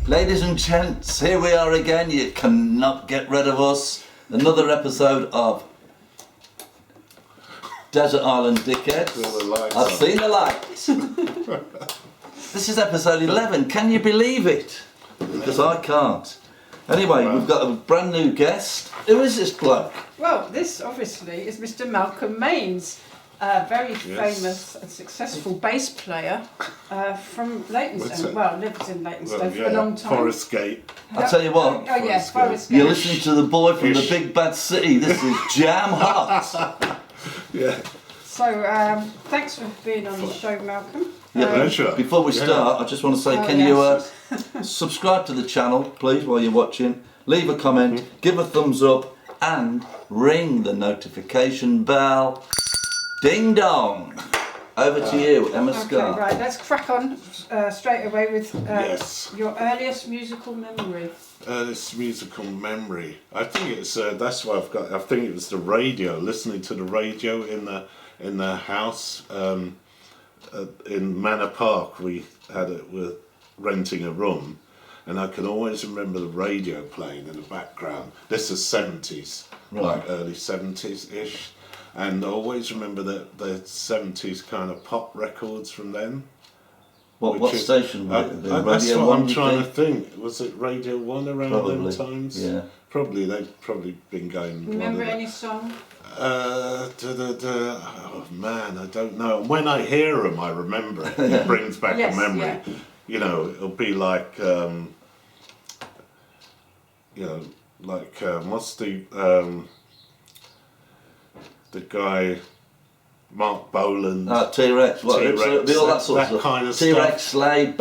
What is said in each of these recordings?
Ladies and gents, here we are again. You cannot get rid of us. Another episode of Desert Island Dickheads. I've seen the lights. This is episode 11. Can you believe it? Because I can't. Anyway, we've got a brand new guest. Who is this bloke? Well, this obviously is Mr. Malcolm Maynes, a very famous and successful bass player from Leytonstone. Well, lived in Leytonstone for a long time. Forest Gate. I'll tell you what. Oh yes, Forest Gate. You're listening to the boy from the big bad city. This is jam hot. Yeah. So, thanks for being on the show, Malcolm. Yeah, pleasure. Before we start, I just want to say, can you subscribe to the channel, please, while you're watching? Leave a comment, give a thumbs up, and ring the notification bell. Ding dong! Over to you, Emma Scarr. Okay, right, let's crack on straight away with Yes. your earliest musical memory. This musical memory. I think it's that's what I've got. I think it was the radio. Listening to the radio in the house in Manor Park. We were renting a room, and I can always remember the radio playing in the background. This is 70s, like early 70s ish. And I always remember the 70s kind of pop records from then. What station would it have been? That's Radio what 1, I'm trying to think. Was it Radio 1 around them times? Yeah. Probably, they've probably been going... Remember any song? Oh man, I don't know. When I hear them, I remember it. It brings back a memory. Yeah. You know, it'll be like... you know, like, what's the guy, Mark Boland. T-Rex. T-Rex, all that sort of stuff. Kind of T-Rex, stuff. Slade,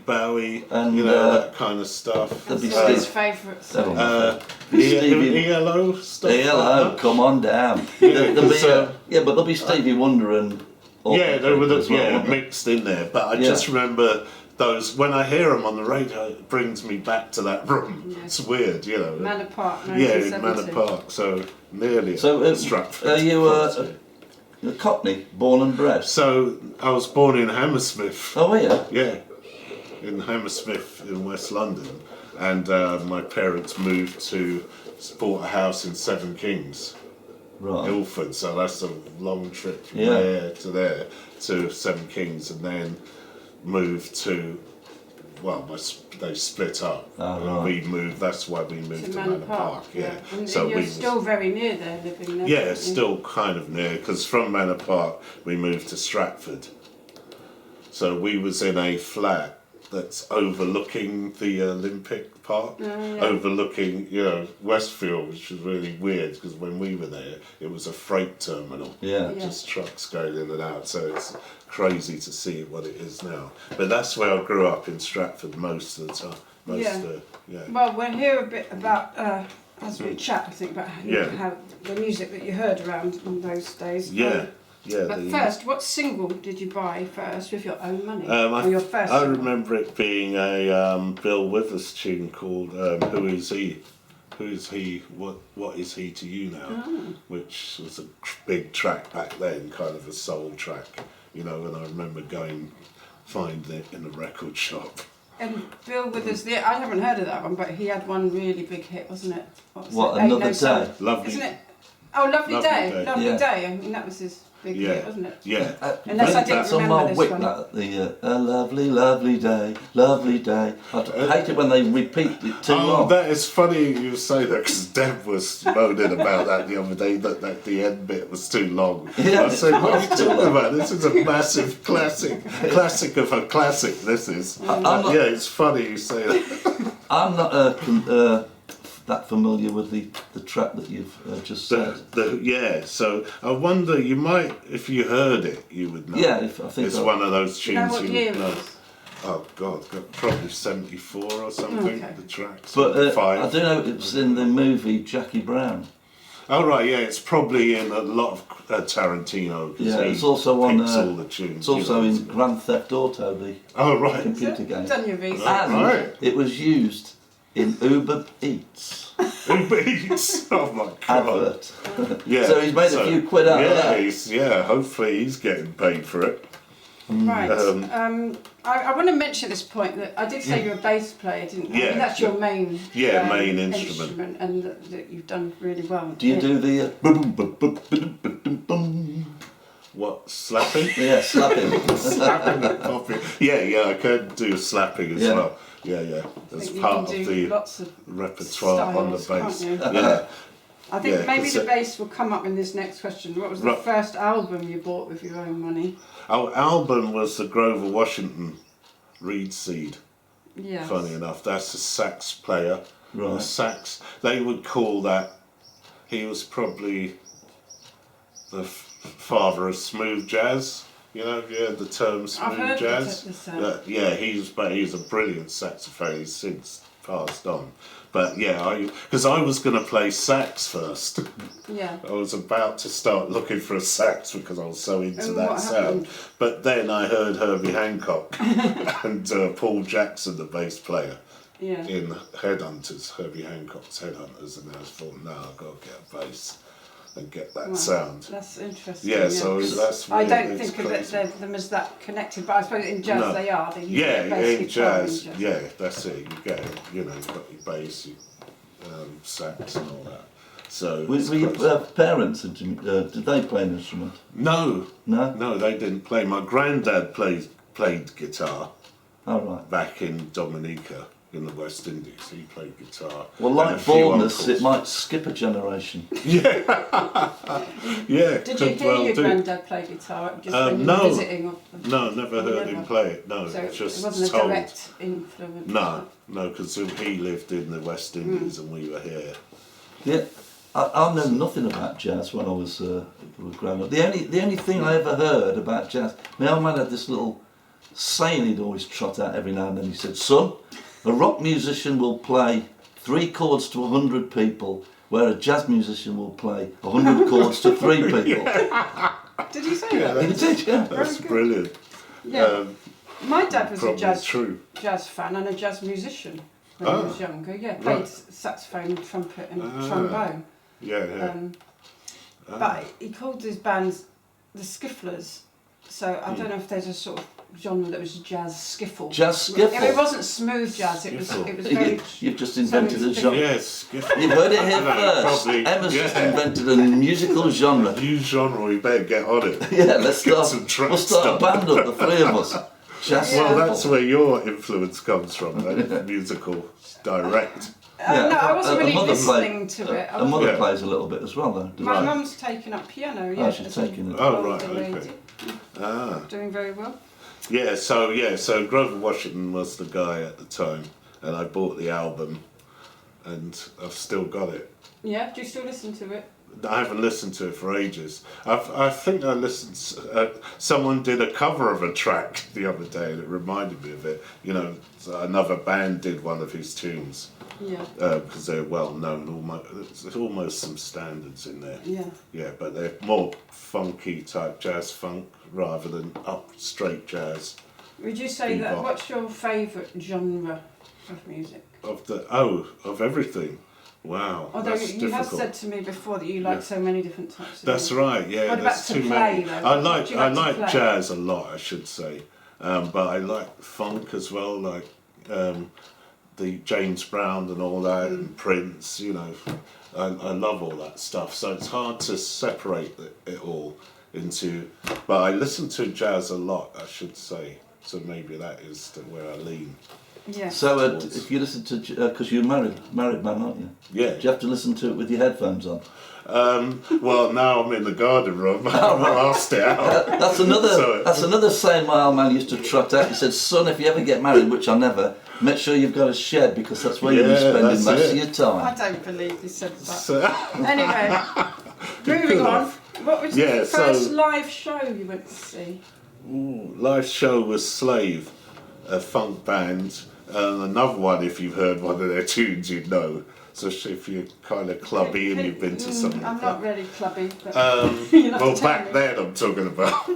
Bowie. And you know, that kind of stuff. That's his favourite song. ELO stuff. ELO, like come on down. There'll be, but there'll be Stevie Wonder and... they were mixed in there. But I just remember those, when I hear them on the radio, it brings me back to that room. Yeah. It's weird, you know. Manor Park, 1970. Yeah, Manor Park, so nearly Stratford. Are you a Cockney, born and bred? So, I was born in Hammersmith. Oh, were you? Yeah, in Hammersmith in West London. And my parents bought a house in Seven Kings, Ilford. So that's a long trip from there to Seven Kings, and then moved to, they split up. And we moved, that's why we moved to Manor Park. Yeah. And so you're still very near there, living there. Yeah, still kind of near, because from Manor Park we moved to Stratford. So we was in a flat that's overlooking the Olympic Park, overlooking, Westfield, which was really weird, because when we were there, it was a freight terminal. Just trucks going in and out, so it's crazy to see what it is now. But that's where I grew up, in Stratford, most of the time. Well, we'll hear a bit about, as we chat, I think, about how the music that you heard around in those days. But first, what single did you buy first with your own money? Or your first I remember it being a Bill Withers tune called Who Is He? Who Is He? What Is He to You Now? Which was a big track back then, kind of a soul track, and I remember finding it in a record shop. And Bill Withers, I haven't heard of that one, but he had one really big hit, wasn't it? Another Day? Lovely. Isn't it? Oh, Lovely Day. Lovely Day. I mean, that was his big hit, wasn't it? Yeah. Unless I didn't remember this one. A lovely, lovely day, lovely day. I hate it when they repeat it too long. That is funny you say that, because Deb was moaning about that the other day, that the end bit was too long. I said, what are you talking about? This is a massive classic of a classic, this is. It's funny you say that. I'm not that familiar with the track that you've just said. So I wonder, you might, if you heard it, you would know. Yeah, I think it's one of those tunes what year know. It was? Oh God, probably 74 or something. The tracks. But I do know it was in the movie Jackie Brown. Oh right, it's probably in a lot of Tarantino. It's also on. All the tunes. It's also in Grand Theft Auto, the computer game. Done your research. And it was used in Uber Eats. Uber Eats. Oh my God. Advert. Yeah. So he's made a few quid out of that. Yeah, hopefully he's getting paid for it. Right. I want to mention at this point that I did say you're a bass player, didn't I? Yeah. I mean, that's your main main instrument. and that you've done really well. Do you do the boom, boom, boom, boom, boom, boom? What, slapping? Yeah, slapping. Slapping the coffee. Yeah, I can do slapping as well. Yeah. That's part of the lots of repertoire on the styles, bass. Yeah. I think maybe the it- bass will come up in this next question. What was the first album you bought with your own money? Our album was the Grover Washington Reed Seed. Yeah. Funny enough, that's a sax player. Right. A sax. They would call that. He was probably the father of smooth jazz. You know, the term smooth I've heard jazz. this, He's a brilliant saxophone. He's since passed on. But because I was going to play sax first. Yeah. I was about to start looking for a sax because I was so into And that what sound. happened? But then I heard Herbie Hancock and Paul Jackson, the bass player, in Headhunters, Herbie Hancock's Headhunters, and I thought, no, I've got to get a bass and get that sound. That's interesting. Yeah, so that's I weird. don't It's think crazy. of them as that connected, but I suppose in jazz they are. They use Yeah, bass in guitar jazz, in jazz. yeah, that's it. You get it, you've got your bass, your sax and all that. So Were your parents, did they play an instrument? No, No? they didn't play. My granddad played guitar All right. back in Dominica in the West Indies. He played guitar. Well, And like a few baldness, uncles. it might skip a generation. Yeah. Did you hear your granddad play guitar just when you no. were visiting? No, never heard him play it. No, So just it wasn't a told. direct influence. No, because he lived in the West Indies and we were here. Yeah, I know nothing about jazz when I was growing up. The only thing I ever heard about jazz, my old man had this little saying he'd always trot out every now and then. He said, "Son, a rock musician will play 3 chords to 100 people, where a jazz musician will play 100 chords to 3 people." Did he say that? He did, yeah. That's brilliant. Yeah. My dad was a Probably jazz fan and a jazz musician when he was younger. Yeah, played saxophone, trumpet, and trombone. Yeah. But he called his bands the Skifflers. So I don't know if there's a sort of genre that was jazz skiffle. Jazz skiffle? It wasn't smooth jazz. It was very. You've just invented a genre. Yes. You've heard it here first. Probably, Emma's just invented a musical genre. New genre, we better get on it. Yeah, let's Get start. some tracks We'll start a done. band up, the 3 of us. Jazz Well, skiffle. that's where your influence comes from, that musical direct. No, I wasn't really mother listening to it. A mother plays a little bit as well, though. does My she? mum's taken up piano. Oh, Yeah, she's as a taken it. Oh, right, older okay. lady. Ah. Doing very well. So Grover Washington was the guy at the time, and I bought the album, and I've still got it. Yeah, do you still listen to it? I haven't listened to it for ages. I think I listened. Someone did a cover of a track the other day, and it reminded me of it. Another band did one of his tunes. Yeah. Because they're well known. There's almost some standards in there. Yeah. Yeah, but they're more funky type jazz funk rather than up straight jazz. Would you say that? Bebop. What's your favourite genre of music? Of everything. Wow, Although that's you have difficult. said to me before that you like so many different types of That's music. right. Yeah, What there's about to too play, many. though? I What like do you like to play? jazz a lot, I should say, but I like funk as well, like the James Brown and all that, and Prince. I love all that stuff. So it's hard to separate it all into. But I listen to jazz a lot, I should say. So maybe that is where I lean. Yeah. So if you listen to, because you're married man, aren't you? Yeah. Do you have to listen to it with your headphones on? Well, now I'm in the garden room. I've asked it out. That's another saying my old man used to trot out. He said, "Son, if you ever get married, which I never, make sure you've got a shed because that's where you'll be spending that's most of it. your time." I don't believe you said that. So, Anyway, moving on. What was Yeah, the first so- live show you went to see? live show was Slave, a funk band, and another one. If you've heard one of their tunes, you'd know. So if you're kind of clubby and you've been to something. I'm not really clubby. But Well, back then I'm talking about.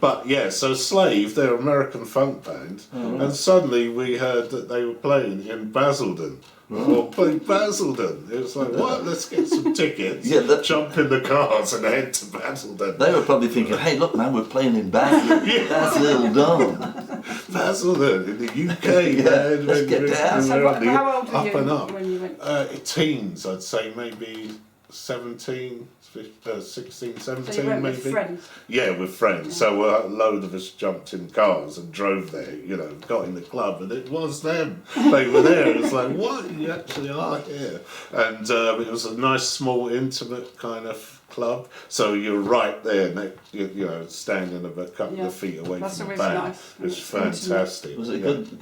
But yeah, so Slave, they're an American funk band, and suddenly we heard that they were playing in Basildon. Or playing Basildon. It was like, what? Let's get some tickets, jump in the cars and head to Basildon. They were probably thinking, hey, look, man, we're playing in Basildon. Basildon. Basildon in the UK, man. Let's get down. So how old were you and up. when you went? Teens, I'd say maybe 17, 16, 17 So you went maybe. with friends? Yeah, with friends. Yeah. So a load of us jumped in cars and drove there, you know, got in the club, and it was them. They were there. It was like, what? You actually are here. And it was a nice, small, intimate kind of club. So you're right there, you know, standing a couple of feet away from the band. Nice. It was fantastic. Was it a good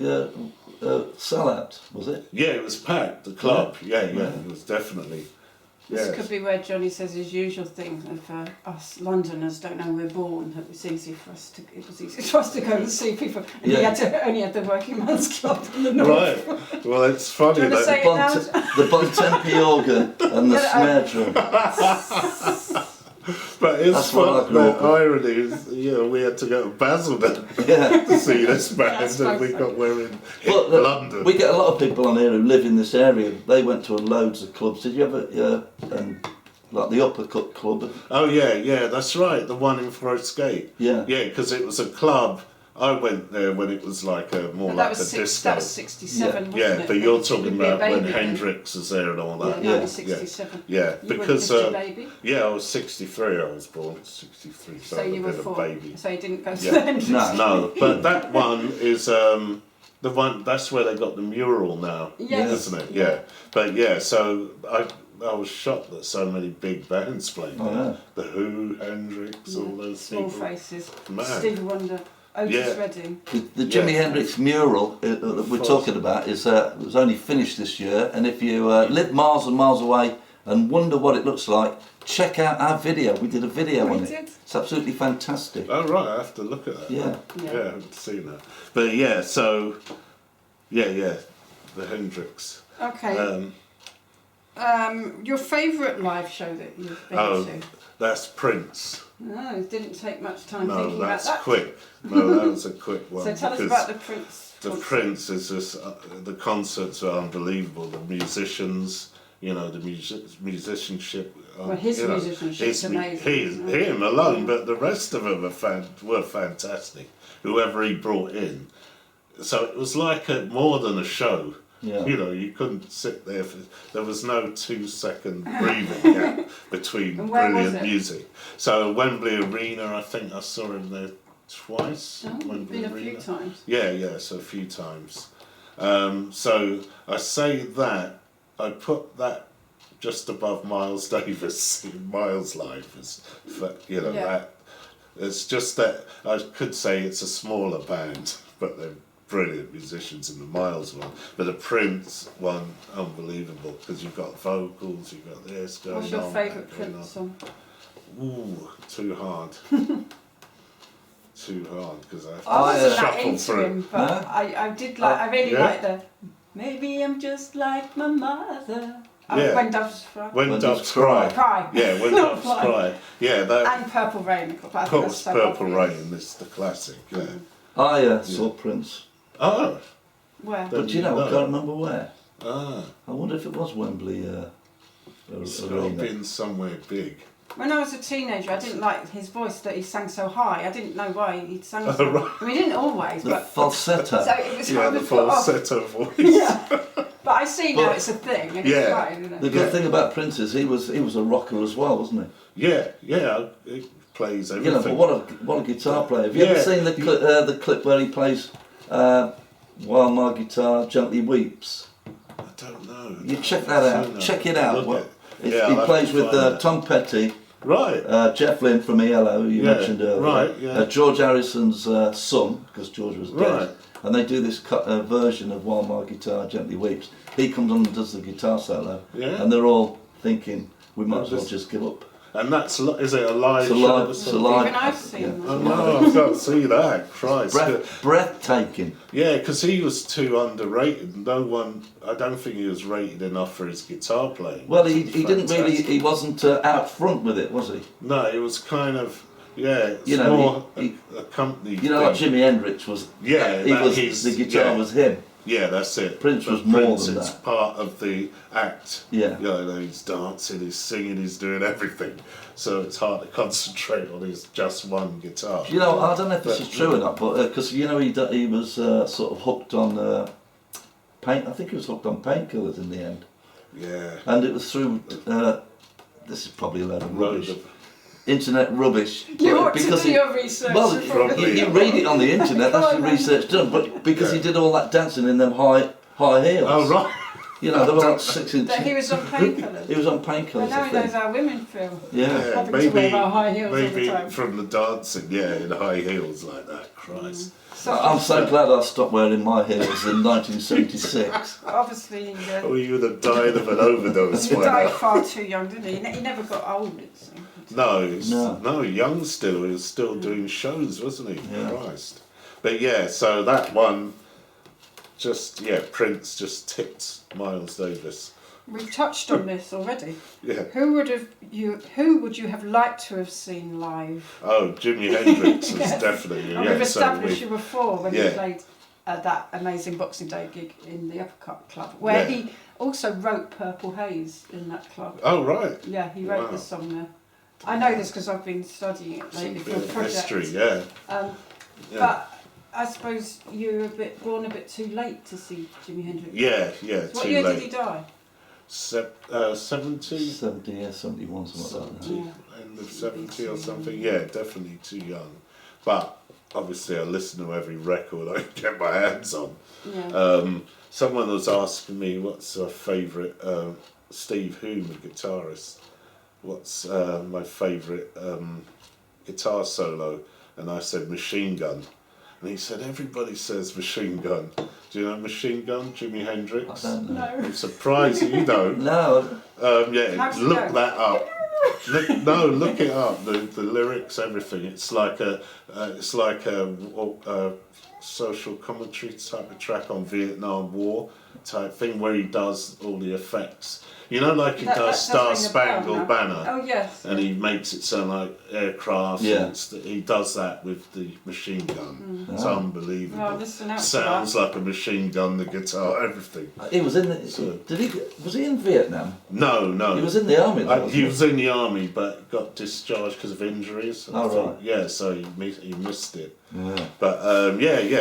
sellout, was it? Yeah, it was packed, the club. Yeah, it was definitely. This could be where Johnny says his usual thing of us Londoners don't know we're born. It was easy for us to go and see people, and he only had the working man's club in the north. Right. Well, it's funny that the Bontempi organ and the snare drum. But it's fun. The irony is, you know, we had to go to Basildon to see this band, and we got wearing in London. We get a lot of people on here who live in this area. They went to loads of clubs. Did you ever, like the Uppercut Club? Oh yeah, that's right. The one in Forest Gate. Yeah, because it was a club. I went there when it was like more like a disco. That was 67, wasn't it? But you're talking about when Hendrix was there and all that. Yeah, 67. Yeah, you because were just a baby? Yeah, I was 63. I was born 63. So you were 4. Baby. So you didn't go to the Hendrix? No. But that one is the one. That's where they got the mural now, isn't it? Yeah. But so I was shocked that so many big bands played there. The Who, Hendrix, all those Small people. Faces. Man. Stevie Wonder. Otis Redding. The Jimi Hendrix mural that we're talking about was only finished this year, and if you live miles and miles away and wonder what it looks like, check out our video. We did a video on it. It's absolutely fantastic. Oh right, I have to look at that. Yeah, I haven't seen that. But the Hendrix. Okay. Your favourite live show that you've been to? That's Prince. No, it didn't take much time thinking about that. No, that's quick. No, that was a quick one. So tell us about the Prince. The Prince is just, the concerts are unbelievable. The musicians, you know, the musicianship. Well, his musicianship's amazing. Him alone, but the rest of them were fantastic. Whoever he brought in. So it was like more than a show. Yeah. You know, you couldn't sit there there was no 2-second breathing gap between brilliant music. So Wembley Arena, I think I saw him there twice. Been a few times. Yeah, so a few times. So I say that, I put that just above Miles Davis in Miles' life, that it's just that I could say it's a smaller band, but they're brilliant musicians in the Miles one, but the Prince one, unbelievable, because you've got vocals, you've got this going on. What's your favourite Prince song? Ooh, too hard. Too hard, because I have to I wasn't that shuffle into through. him, but I did like. I really like the. Maybe I'm just like my mother. When Doves Cry. When Doves Cry. Yeah, When Doves Cry. Yeah, that. And Purple Rain. Of course, Purple Rain is the classic. Yeah. I saw Prince. Oh. Where? But you know, I can't remember where. I wonder if it was Wembley. It's got to been somewhere big. When I was a teenager, I didn't like his voice that he sang so high. I didn't know why he sang so high. I mean, he didn't always, the but falsetto. So it was the falsetto voice. Yeah. But I see now it's a thing. And it's fine, isn't it? The good thing about Prince is he was a rocker as well, wasn't he? Yeah. He plays everything. You know, but what a guitar player. Have you ever seen the clip where he plays While My Guitar Gently Weeps? I don't know. You check that out. Check it out. He plays with Tom Petty. Right. Jeff Lynne from ELO, who you mentioned earlier. Right, George Harrison's son, because George was dead. Right. And they do this version of While My Guitar Gently Weeps. He comes on and does the guitar solo. Yeah. And they're all thinking, we might as well just give up. And is it a live show? It's a live. Even I've seen that. Oh no, I can't see that. Christ. Breathtaking. Yeah, because he was too underrated. I don't think he was rated enough for his guitar playing. Well, he didn't really, he wasn't out front with it, was he? No, it was kind of, it's you know, more a company. You know, like Jimi Hendrix was. Yeah, the guitar was him. Yeah, that's it. Prince was more than It's that. part of the act. Yeah. You know, he's dancing, he's singing, he's doing everything. So it's hard to concentrate on his just one guitar. You know, I don't know if this is true or not, but because you know he was sort of hooked on paint. I think he was hooked on painkillers in the end. Yeah. And it was through. This is probably a load of rubbish. Internet rubbish. You ought to do your research. Well, you read it on the internet. That's your research done. But because he did all that dancing in them high heels. Oh right. You know, they were like 6 inches. That he was on painkillers. He was on painkillers. Well, now he knows how women feel. Yeah. Having to wear our high heels all the maybe time. from the dancing, in high heels like that. Christ. I'm so glad I stopped wearing my heels in 1976. Obviously, Oh, you would have died of an overdose. he died far too young, didn't he? He never got old, it seemed. No, young still. He was still doing shows, wasn't he? Yeah. Christ. But so that one, Prince just tipped Miles Davis. We've touched on this already. Yeah. Who would you have liked to have seen live? Oh, Jimi Hendrix was Yes. definitely. And we've established you before when you Yeah. played that amazing Boxing Day gig in the Uppercut Club, where he also wrote Purple Haze in that club. Oh right. Yeah, he wrote the song there. I know this because I've been studying it lately for a project. History, But I suppose you were born a bit too late to see Jimi Hendrix. Yeah, What too year late. did he die? 70? 70, yeah, 71, something like that. 70, end of 70 or something. Yeah, definitely too young. But obviously I listen to every record I can get my hands on. Yeah. Someone was asking me what's a favourite, Steve Hume, the guitarist, what's my favourite guitar solo, and I said Machine Gun. And he said, everybody says Machine Gun. Do you know Machine Gun, Jimi Hendrix? I don't know. No. I'm surprised you don't. No. Look go? that up. Look it up. The lyrics, everything. It's like a social commentary type of track on Vietnam War type thing where he does all the effects. You know, like he does Star Spangled Banner. Oh yes. And he makes it sound like aircraft. Yeah. And he does that with the machine gun. It's unbelievable. Well, listen out Sounds like a machine gun, the guitar, everything. He was in the. Was he in Vietnam? No. He was in the army. Though, He was in the army, but got discharged because of injuries. Oh, right. Yeah, so he missed it. Yeah. But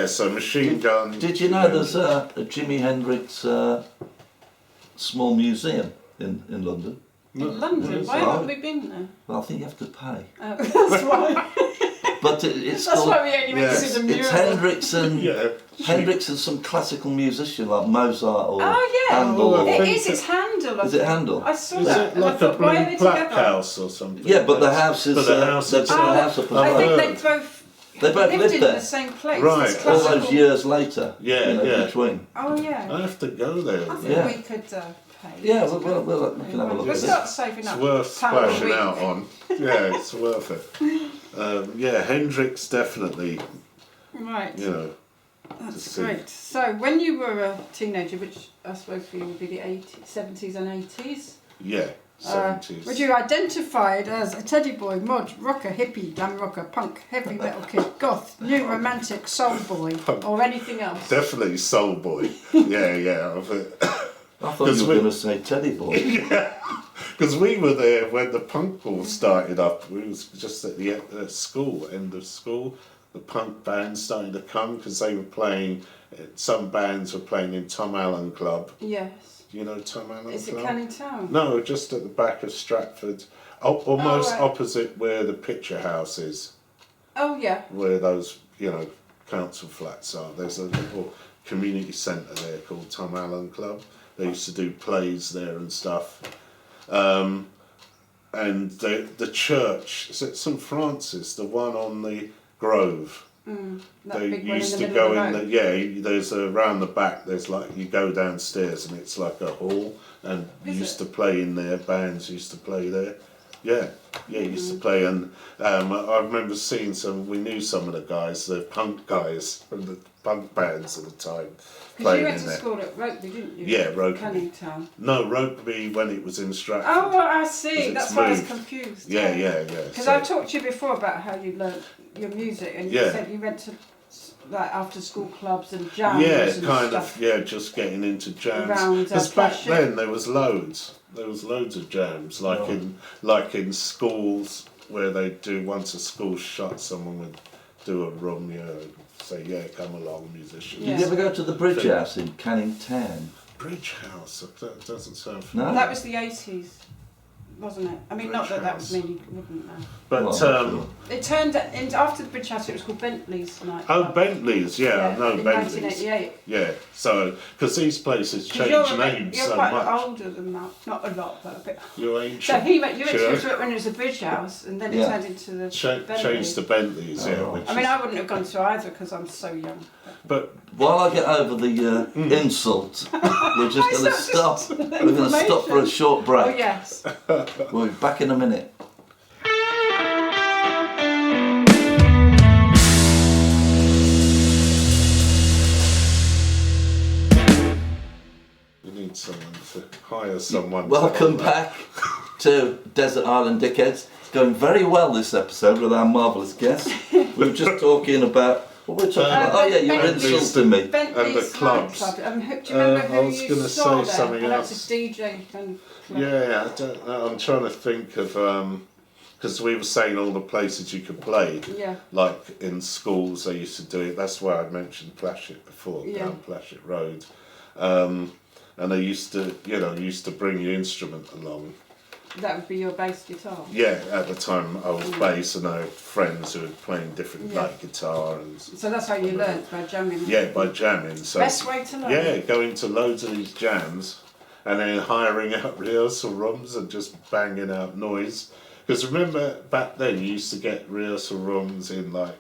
so machine gun. Did you know there's a Jimi Hendrix small museum in London? In London? Why haven't we been there? Well, I think you have to pay. That's why. But it's That's called. why we only went to see the mural. It's Hendrix and Yeah. Hendrix and some classical musician like Mozart or Oh yeah, Handel. it's Handel. Is it Handel? I saw Is that. it and I like a thought, why are blue they plaque together? house or something? Yeah, but the house is. But the house they've is- put the house up as I well. think They both lived lived in there. the same place. Right. It's All classical. those years later. Yeah. Between. Oh yeah. I have to go there. I think Yeah. we could pay. Yeah, we can have a look We'll at start it. saving It's up. worth £1 a splashing week. out on. Yeah, it's worth it. Hendrix definitely. Right. You know. That's see. great. So when you were a teenager, which I suppose for you would be the 70s and 80s, Yeah. 70s. would you identify it as a teddy boy, mod, rocker, hippie, glam rocker, punk, heavy metal kid, goth, new romantic, soul boy, or anything else? Definitely Soul Boy. Yeah. I thought you were going to say Teddy Boy. Because we were there when the punk ball started up. We was just at the end of school. The punk bands starting to come because they were playing. Some bands were playing in Tom Allen Club. Yes. Do you know Tom Allen Is Club? it Canning Town? No, just at the back of Stratford, almost right. opposite where the Picture House is. Oh yeah. Where those council flats are. There's a little community centre there called Tom Allen Club. They used to do plays there and stuff. And the church, is it St Francis, the one on the Grove? That They big one used in to the go middle in of the the, road. there's around the back, there's like, you go downstairs and it's like a hall, and you Is used it? to play in there, bands used to play there. Yeah, used to play, and I remember seeing we knew some of the guys, the punk guys from the punk bands at the time. Because you went to school at Rugby, didn't you? Yeah, Rugby. Canning Town. No, Rugby when it was in Stratford. Oh, well, I see. That's why I was confused. Yeah. Because So, I talked to you before about how you learnt your music, and you said you went to like after school clubs and jams. Yeah, kind of. Yeah, just getting into jams. Because back then there was loads. There was loads of jams, like in schools where they do once a school shut, someone would do a room, say, come along, musicians. Did you ever go to the Bridge House in Canning Town? Bridge House? That doesn't sound familiar. No, that was the 80s. Wasn't it? I mean, not that was me, wouldn't know. But it turned after the Bridge House. It was called Bentley's night. Oh, Bentley's, I know in Bentley's. 1988. Yeah, so because these places change names you're so quite much. older than that, not a lot, but a bit. You're ancient. So you went to it when it was a Bridge House, and then it turned into the changed to Bentley's. I mean, I wouldn't have gone to either because I'm so young. But while I get over the insult, we're just going to stop. We're going to stop for a short break. Oh yes. We'll be back in a minute. you need someone to hire someone. Welcome back to Desert Island Dickheads. It's going very well this episode with our marvellous guest. We were just talking about. What were we talking about? Oh yeah, you were insulting me. Bentley's and the clubs. Club. Do you remember who I was you going to saw say there? something else. That's a DJ. Yeah, I don't know. I'm trying to think of because we were saying all the places you could play. Yeah. Like in schools, they used to do it. That's why I mentioned Plashett before, down Plashett Road, and they used to bring your instrument along. That would be your bass guitar. Yeah, at the time I was bass, and I had friends who were playing different like guitar and. So that's how you learnt, by jamming. Yeah, by jamming. So best way to learn. Yeah, going to loads of these jams, and then hiring out rehearsal rooms and just banging out noise. Because remember back then you used to get rehearsal rooms in like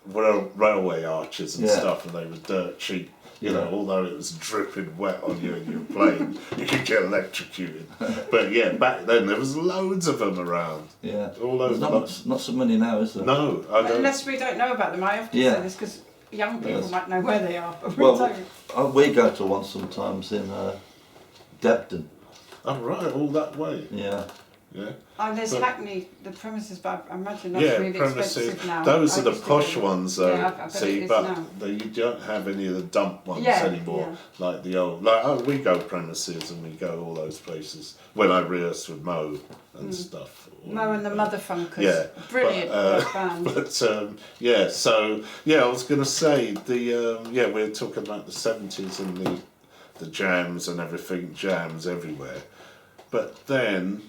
railway arches and stuff, and they were dirt cheap. You know, although it was dripping wet on you and you were playing, you could get electrocuted. But yeah, back then there was loads of them around. Yeah. All over. Not so many now, is there? No, I don't. Unless we don't know about them. I often say this because young people might know where they are, but we don't. We go to one sometimes in Debden. Oh right, all that way. Yeah. Yeah. And there's Hackney, the premises, but I imagine that's really expensive now. Those are the posh ones, though. Yeah, see, but you don't have any of the dump ones anymore, like the old. Like we go premises and we go all those places. When I rehearsed with Mo and stuff. Mo and the Motherfunkers. Brilliant band. But so I was going to say we were talking about the 70s and the jams and everything, jams everywhere, but then.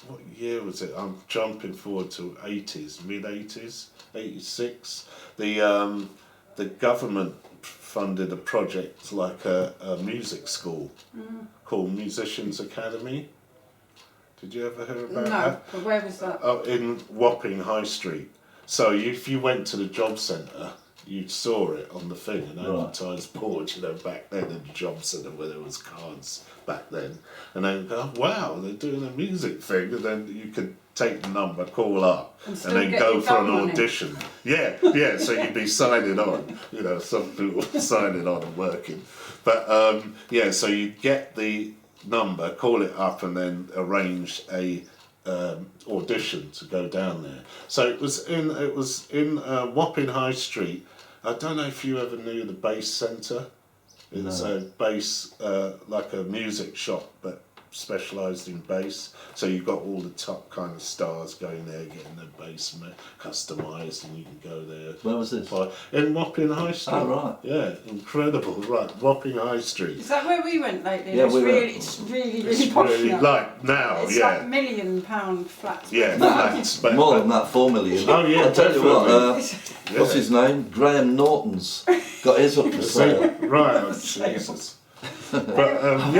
What year was it? I'm jumping forward to 80s, mid 80s, 86. The government funded a project like a music school called Musicians Academy. Did you ever hear about that? No, but where was that? In Wapping High Street. So if you went to the job centre, you saw it on the thing, an advertised board, back then in the job centre where there was cards back then. And then go, wow, they're doing a music thing, and then you could take the number, call up, and then go for an audition. Yeah, so you'd be signing on, some people signing on and working. But so you'd get the number, call it up, and then arrange a audition to go down there. So it was in Wapping High Street. I don't know if you ever knew the Bass Centre. It's a bass, like a music shop, but specialised in bass. So you've got all the top kind of stars going there, getting their bass customised, and you can go there. Where was this? In Wapping High Street. Oh, right. Yeah, incredible. Right, Wapping High Street. Is that where we went lately? Yeah, it's really posh now. Like now, it's like £1 million flats. Yeah, flats. More than that, 4 million. Oh yeah, I'll tell you what, yeah. What's his name? Graham Norton's got his up for sale. Right, oh, Jesus. But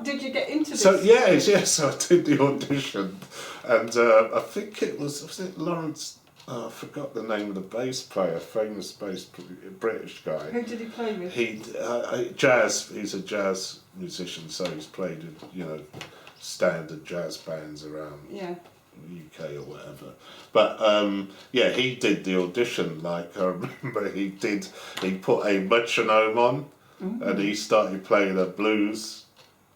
did you get into this? So yes, I did the audition, and I think it was it Lawrence? I forgot the name of the bass player, famous British guy. Who did he play with? Jazz. He's a jazz musician, so he's played with standard jazz bands around. Yeah. UK or whatever. But yeah, he did the audition. Like I remember, he put a metronome on, and he started playing a blues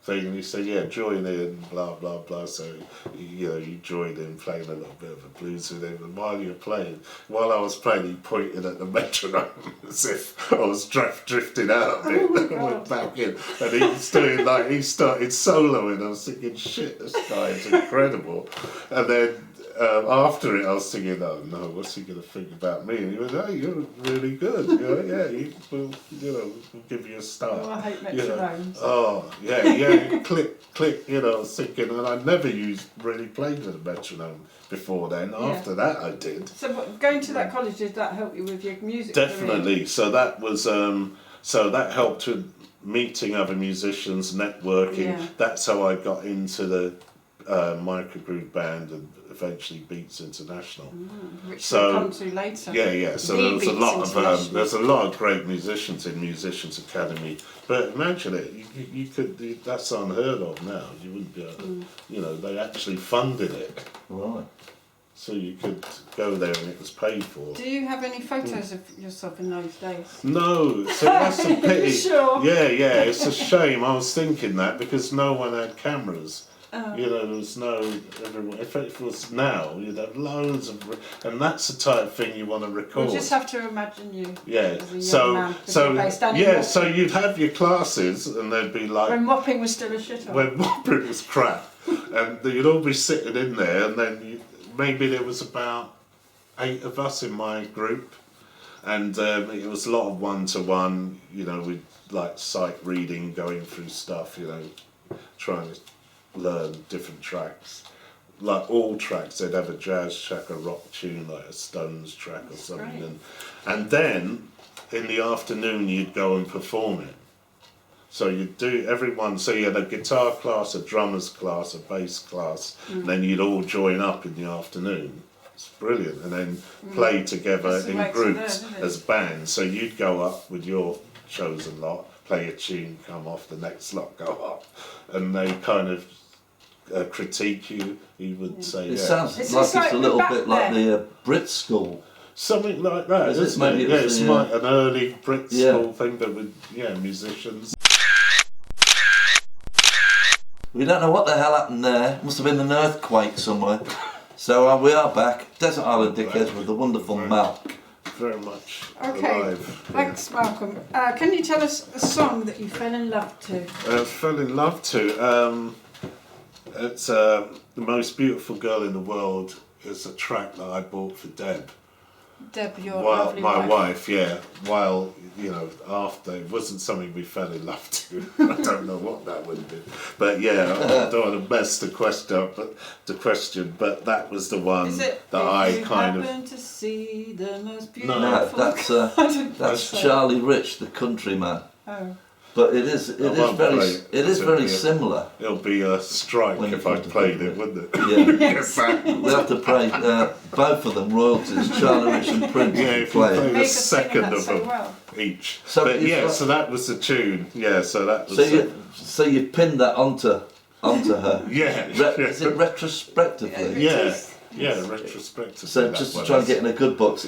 thing, and he said, "Yeah, join in, blah blah blah." So you joined in playing a little bit of a blues with him, and while I was playing, he pointed at the metronome as if I was drifting out of it and went back in, and he was doing he started soloing. I was thinking, shit, this guy is incredible. And then after it, I was thinking, oh no, what's he going to think about me? And he went, oh, you're really good. We'll give you a star. Oh, I hate metronomes. Oh, yeah, click. I was thinking, and I never really played with a metronome before then. After that, I did. So going to that college, did that help you with your music Definitely. career? So that was, so that helped with meeting other musicians, networking. Yeah. That's how I got into the microgroove band and eventually Beats International. Which we'll come to later. Yeah. So there's a lot of great musicians in Musicians Academy. But imagine it, you could. That's unheard of now. You wouldn't be able to, they actually funded it. Right. So you could go there and it was paid for. Do you have any photos of yourself in those days? No, so that's a pity. Sure. Yeah, it's a shame. I was thinking that because no one had cameras. There was no everyone. If it was now, you'd have loads of, and that's the type of thing you want to record. You just have to imagine you. Yeah. As a young man, So you'd have your classes, and they'd be like when mopping was still a shit. When mopping was crap, and you'd all be sitting in there, and then maybe there was about 8 of us in my group, and it was a lot of one-to-one. We'd like sight reading, going through stuff. Trying to learn different tracks. Like all tracks, they'd have a jazz track, a rock tune, like a Stones track or something, and then in the afternoon you'd go and perform it. So you'd do everyone. So you had a guitar class, a drummers class, a bass class, and then you'd all join up in the afternoon. It's brilliant, and then play together in groups as bands. So you'd go up with your chosen lot, play a tune, come off, the next lot go up, and they kind of critique you. He would say, it sounds like it's a little bit like the Brit School. Something like that, isn't it? It's like an early Brit School thing, but with musicians. We don't know what the hell happened there. Must have been an earthquake somewhere. So we are back, Desert Island Dickheads, with the wonderful Mal. Very much alive. Thanks, Malcolm. Can you tell us the song that you fell in love to? Fell in love to. It's The Most Beautiful Girl in the World. It's a track that I bought for Deb. Deb, your lovely my wife, yeah. While after, it wasn't something we fell in love to. I don't know what that would be, but yeah, I don't want to mess the question. But that was the one that I kind of. Happen to see the most beautiful. No, that's Charlie Rich, the countryman. Oh. But it is very similar. It'll be a strike if I played it, wouldn't it? Yeah. We'll have to pray both of them royalties, Charlie Rich and Prince. Yeah, if you play a second of them each. So that was the tune. Yeah, so that was. So you pinned that onto her. Yeah. Is it retrospectively? Yeah, retrospectively. So just to try and get in a good box.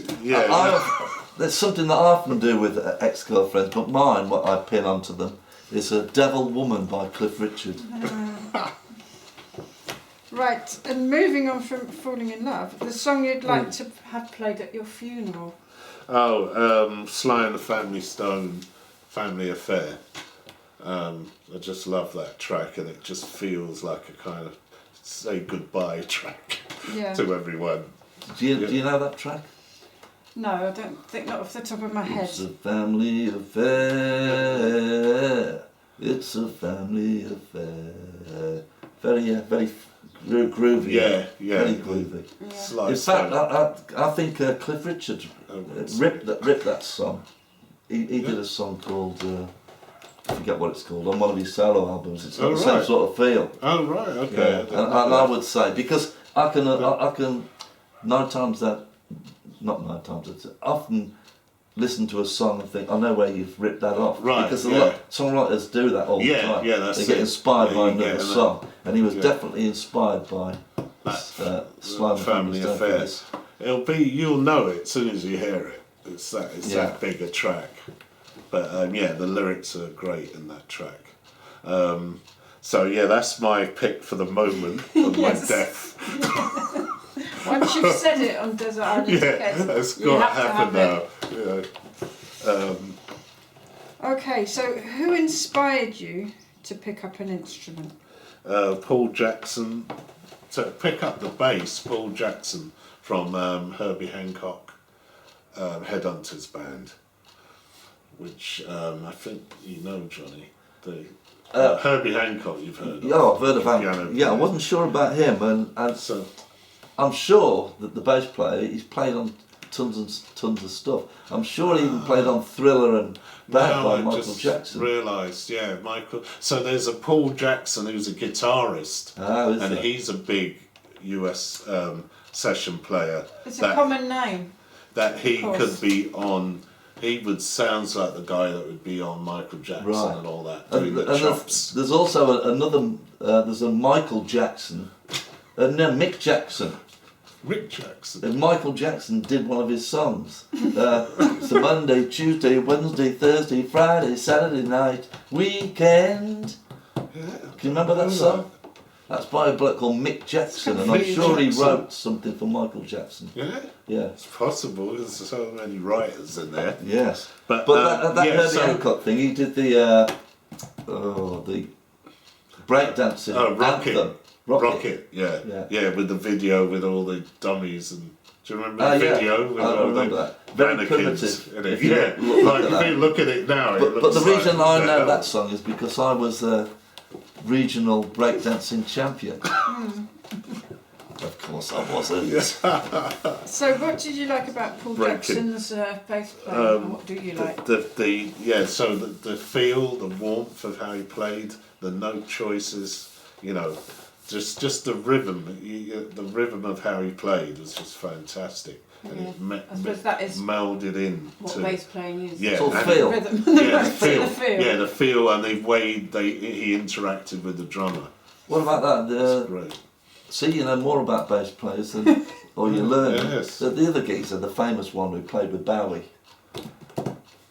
There's something that I often do with ex-girlfriends, but mine, what I pin onto them, is a Devil Woman by Cliff Richard. Right, and moving on from falling in love, the song you'd like to have played at your funeral? Sly and the Family Stone, Family Affair. I just love that track, and it just feels like a kind of say goodbye track to everyone. Do you know that track? No, I don't think, not off the top of my head. It's a family affair. It's a family affair. Very groovy. Yeah. Very groovy. Yeah. In fact, I think Cliff Richard ripped that song. He did a song called I forget what it's called on one of his solo albums. It's got the same sort of feel. Oh right, okay. Yeah. And I would say because I can 9 times that. Not 9 times, it's often listen to a song and think, I know where you've ripped that off. Right, because a lot songwriters do that all the time. Yeah, that's They get inspired by another song. And he was definitely inspired by Slime Family Affair. You'll know it as soon as you hear it. It's that big a track. But the lyrics are great in that track. So yeah, that's my pick for the moment of my death. Once you've said it on Desert Island Dickheads, that's got to happen now. Okay, so who inspired you to pick up an instrument? Paul Jackson. To pick up the bass, Paul Jackson from Herbie Hancock, Headhunters band, which I think you know, Johnny. Herbie Hancock, you've heard of. Yeah, I've heard of Hancock. Yeah, I wasn't sure about him, and so I'm sure that the bass player, he's played on tons and tons of stuff. I'm sure he even played on Thriller and Bad by Michael Jackson. Realised, Michael. So there's a Paul Jackson who's a guitarist, and he's a big US session player. It's a common name. That he could be on. He sounds like the guy that would be on Michael Jackson and all that, doing the chops. There's also another. There's a Michael Jackson. No, Mick Jackson. Rick Jackson. And Michael Jackson did one of his songs. So Monday, Tuesday, Wednesday, Thursday, Friday, Saturday night, weekend. Yeah, Can you remember that song? That's by a bloke called Mick Jackson, and I'm sure he wrote something for Michael Jackson. Yeah? Yeah. It's possible, there's so many writers in there. Yes. But that Herbie Hancock thing, he did the breakdancing anthem. Rocket, yeah, with the video with all the dummies and. Do you remember the video with all the very primitive in it? Yeah, if you look at it now, but the reason I know that song is because I was a regional breakdancing champion. Of course I wasn't. So what did you like about Paul Jackson's bass playing? What do you like? The feel, the warmth of how he played, the note choices, just the rhythm of how he played was just fantastic. And I suppose that is melded in what bass playing is. Yeah, it's all feel. Rhythm. The feel. Yeah, the feel and the way he interacted with the drummer. What about that? Great. See, you know more about bass players than, or you learn. Yes. The other geezer, the famous one who played with Bowie.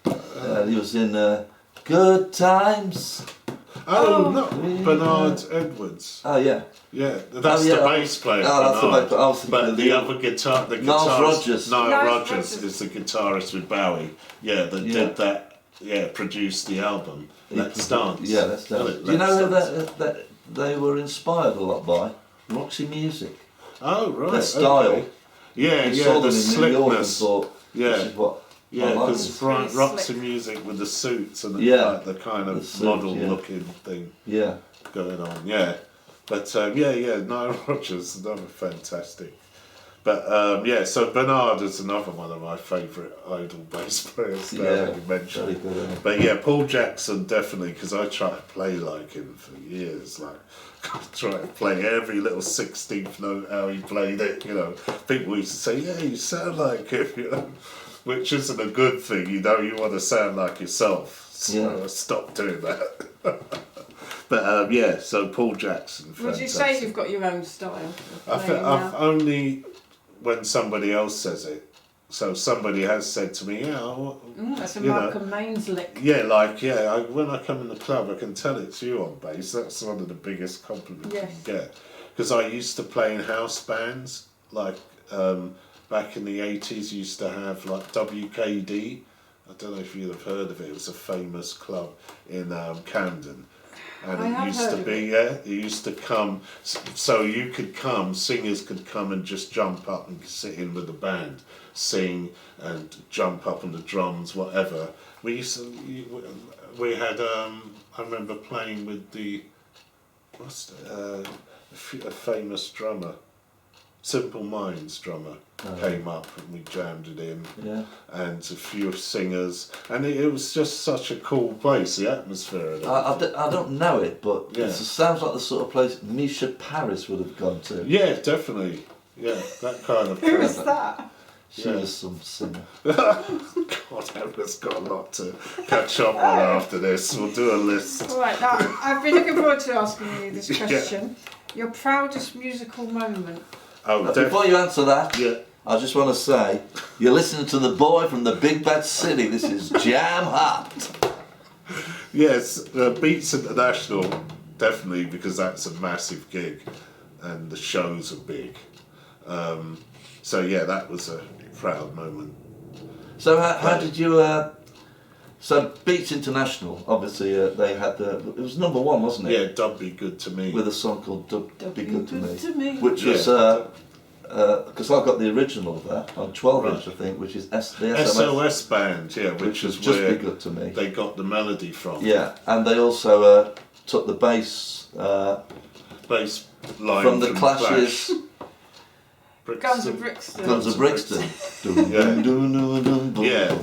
He was in Good Times. Oh, no, Bernard Edwards. Oh yeah. Yeah, that's the bass player. Oh, that's the bass player. I was thinking but the other guitar, the Niles guitarist, Rodgers. Niles Rodgers is the guitarist with Bowie. Yeah, that did that. Yeah, produced the album. Let's Dance. Yeah, Let's Dance. Do you know that they were inspired a lot by? Roxy Music. Oh right. Their style. Okay. Yeah, saw them the in New York and slickness. thought, this is what. Yeah, because Roxy Music with the suits and the kind of model-looking thing going on. Yeah, but Nile Rodgers, another fantastic. But so Bernard is another one of my favourite idol bass players that you mentioned. Good, but yeah, Paul Jackson definitely, because I tried to play like him for years. Like I tried to play every little 16th note how he played it. People used to say, "Yeah, you sound like him," which isn't a good thing. You want to sound like yourself. So I stopped doing that. But so Paul Jackson. Would you say you've got your own style? I've only when somebody else says it. So somebody has said to me, that's a Malcolm Maynes lick. Yeah, when I come in the club, I can tell it's you on bass. That's one of the biggest compliments you can get. Because I used to play in house bands, like back in the 80s, used to have like WKD. I don't know if you'd have heard of it. It was a famous club in Camden. And it used to come, so you could come, singers could come and just jump up and sit in with the band, sing and jump up on the drums, whatever. We had, I remember playing with a famous drummer, Simple Minds drummer, came up and we jammed it in, and a few singers, and it was just such a cool place, the atmosphere. I don't know it, but it sounds like the sort of place Misha Paris would have gone to. Yeah, definitely. Yeah, that kind of place. Who is that? She was some singer. God, Emma's got a lot to catch up on after this. We'll do a list. All right, now I've been looking forward to asking you this question. Your proudest musical moment? Oh, before you answer that, yeah. I just want to say, you're listening to the boy from the big bad city. This is Jam Hot. Yes, Beats International, definitely, because that's a massive gig and the shows are big. So yeah, that was a proud moment. So how did you... So Beats International, obviously, they had it was number one, wasn't it? Yeah, Dub Be Good to Me. With a song called Dub Be Good to Me. Which yeah. was... because I got the original there on 12-inch, I think, which is the SOS Band, yeah, which is just where Be Good to Me. They got the melody from. Yeah, and they also took the bass line from the Clash's Guns of Brixton. Guns of Brixton. Yeah.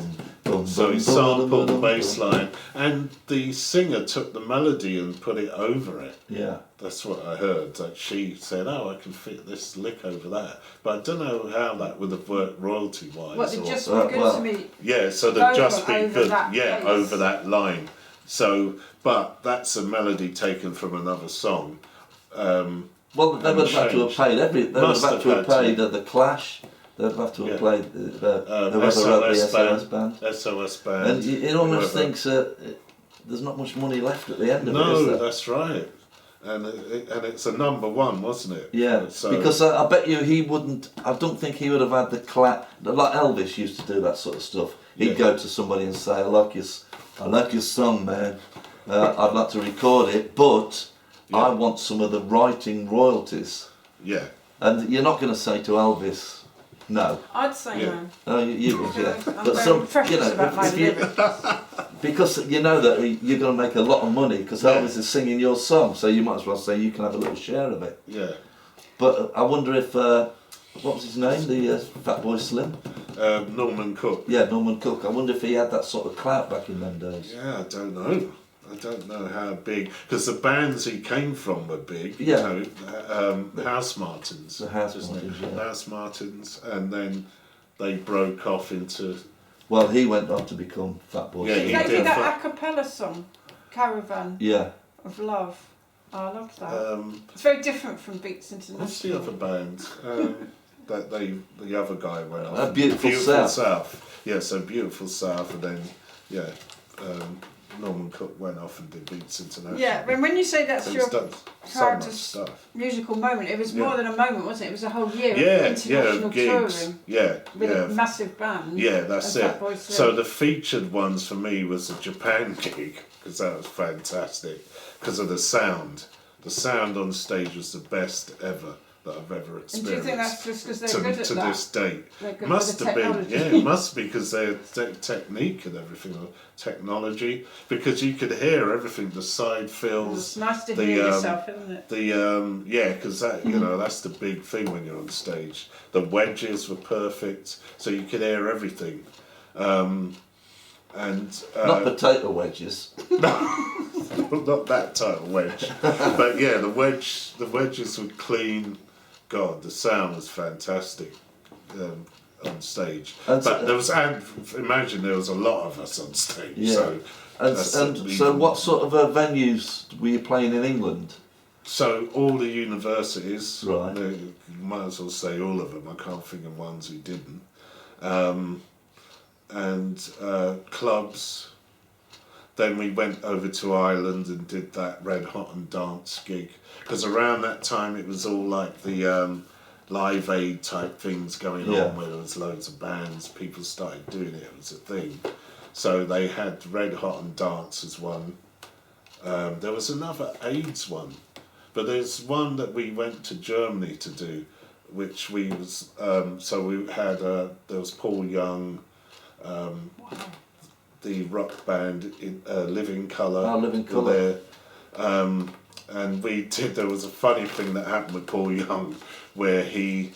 So he sampled the bass line, and the singer took the melody and put it over it. Yeah. That's what I heard. Like she said, "Oh, I can fit this lick over that," but I don't know how that would have worked royalty-wise. What, did Just Be Good to Me? Yeah, so the Just Be Good, place. over that line. So, but that's a melody taken from another song. Well, they would have had to have paid They would have had to have paid the Clash. They would have to have played whoever wrote the SOS Band. SOS Band. And it almost thinks there's not much money left at the end of it, is there? No, that's right. And it's a number one, wasn't it? Yeah, so, because I bet you he wouldn't. I don't think he would have had the like Elvis used to do that sort of stuff. He'd go to somebody and say, "I like your song, man. I'd like to record it, but I want some of the writing royalties." Yeah. And you're not going to say to Elvis, no. I'd say no. Oh, you would, yeah. I'm very precious about my lyrics. Because you know that you're going to make a lot of money because Elvis is singing your song, so you might as well say you can have a little share of it. Yeah. But I wonder if, what was his name, the Fatboy Slim? Norman Cook. Yeah, Norman Cook. I wonder if he had that sort of clout back in them days. Yeah, I don't know. I don't know how big, because the bands he came from were big. Yeah. You know, House Martins. The House Martins, yeah. House Martins, and then they broke off into... Well, he went on to become Fatboy Slim. They did that a cappella song, Caravan of Love. Oh, I love that. It's very different from Beats International. What's the other band? The other guy went off. A Beautiful South. Yeah, so Beautiful South, and then, Norman Cook went off and did Beats International. Yeah, when you say that's your proudest musical moment, it was more than a moment, wasn't it? It was a whole year of international gigs. touring. Yeah, with a massive band. Yeah, that's it. So the featured ones for me was the Japan gig, because that was fantastic, because of the sound. The sound on stage was the best ever that I've ever experienced. And do you think that's just because they're good at to that? this date? Must have been, it must be because their technique and everything, or technology, because you could hear everything, the side fills. It's nice to hear yourself, isn't it? Because that, that's the big thing when you're on stage. The wedges were perfect, so you could hear everything. Not potato wedges. Not that type of wedge, but yeah, the wedges were clean. God, the sound was fantastic on stage. But there was, and imagine there was a lot of us on stage. Yeah. So what sort of venues were you playing in England? So all the universities. Right. You might as well say all of them. I can't think of ones who didn't. And clubs. Then we went over to Ireland and did that Red Hot and Dance gig, because around that time it was all like the Live Aid type things going on, where there was loads of bands, people started doing it, it was a thing. So they had Red Hot and Dance as one. There was another AIDS one, but there's one that we went to Germany to do, which we was, so we had, there was Paul Young, the rock band Living Colour. Oh, Living Colour. There. And we did, there was a funny thing that happened with Paul Young, where they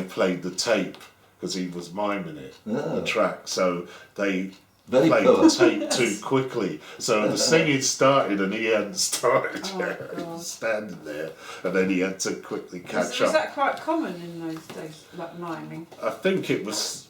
played the tape, because he was miming it, the track. So they played the tape too quickly. So the singing started and he hadn't started. He was standing there, and then he had to quickly catch up. Was that quite common in those days, like miming? I think it was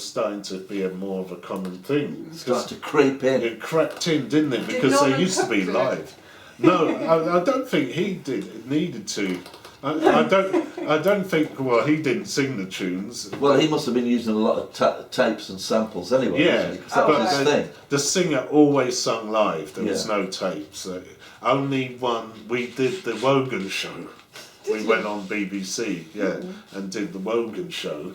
starting to be more of a common thing. It started to creep in. It crept in, didn't it? Because they used to be live. No, I don't think he needed to. I don't think. Well, he didn't sing the tunes. Well, he must have been using a lot of tapes and samples anyway. Yeah, that was his thing. The singer always sung live. There was no tapes. Only one. We did the Wogan show. We went on BBC, and did the Wogan show.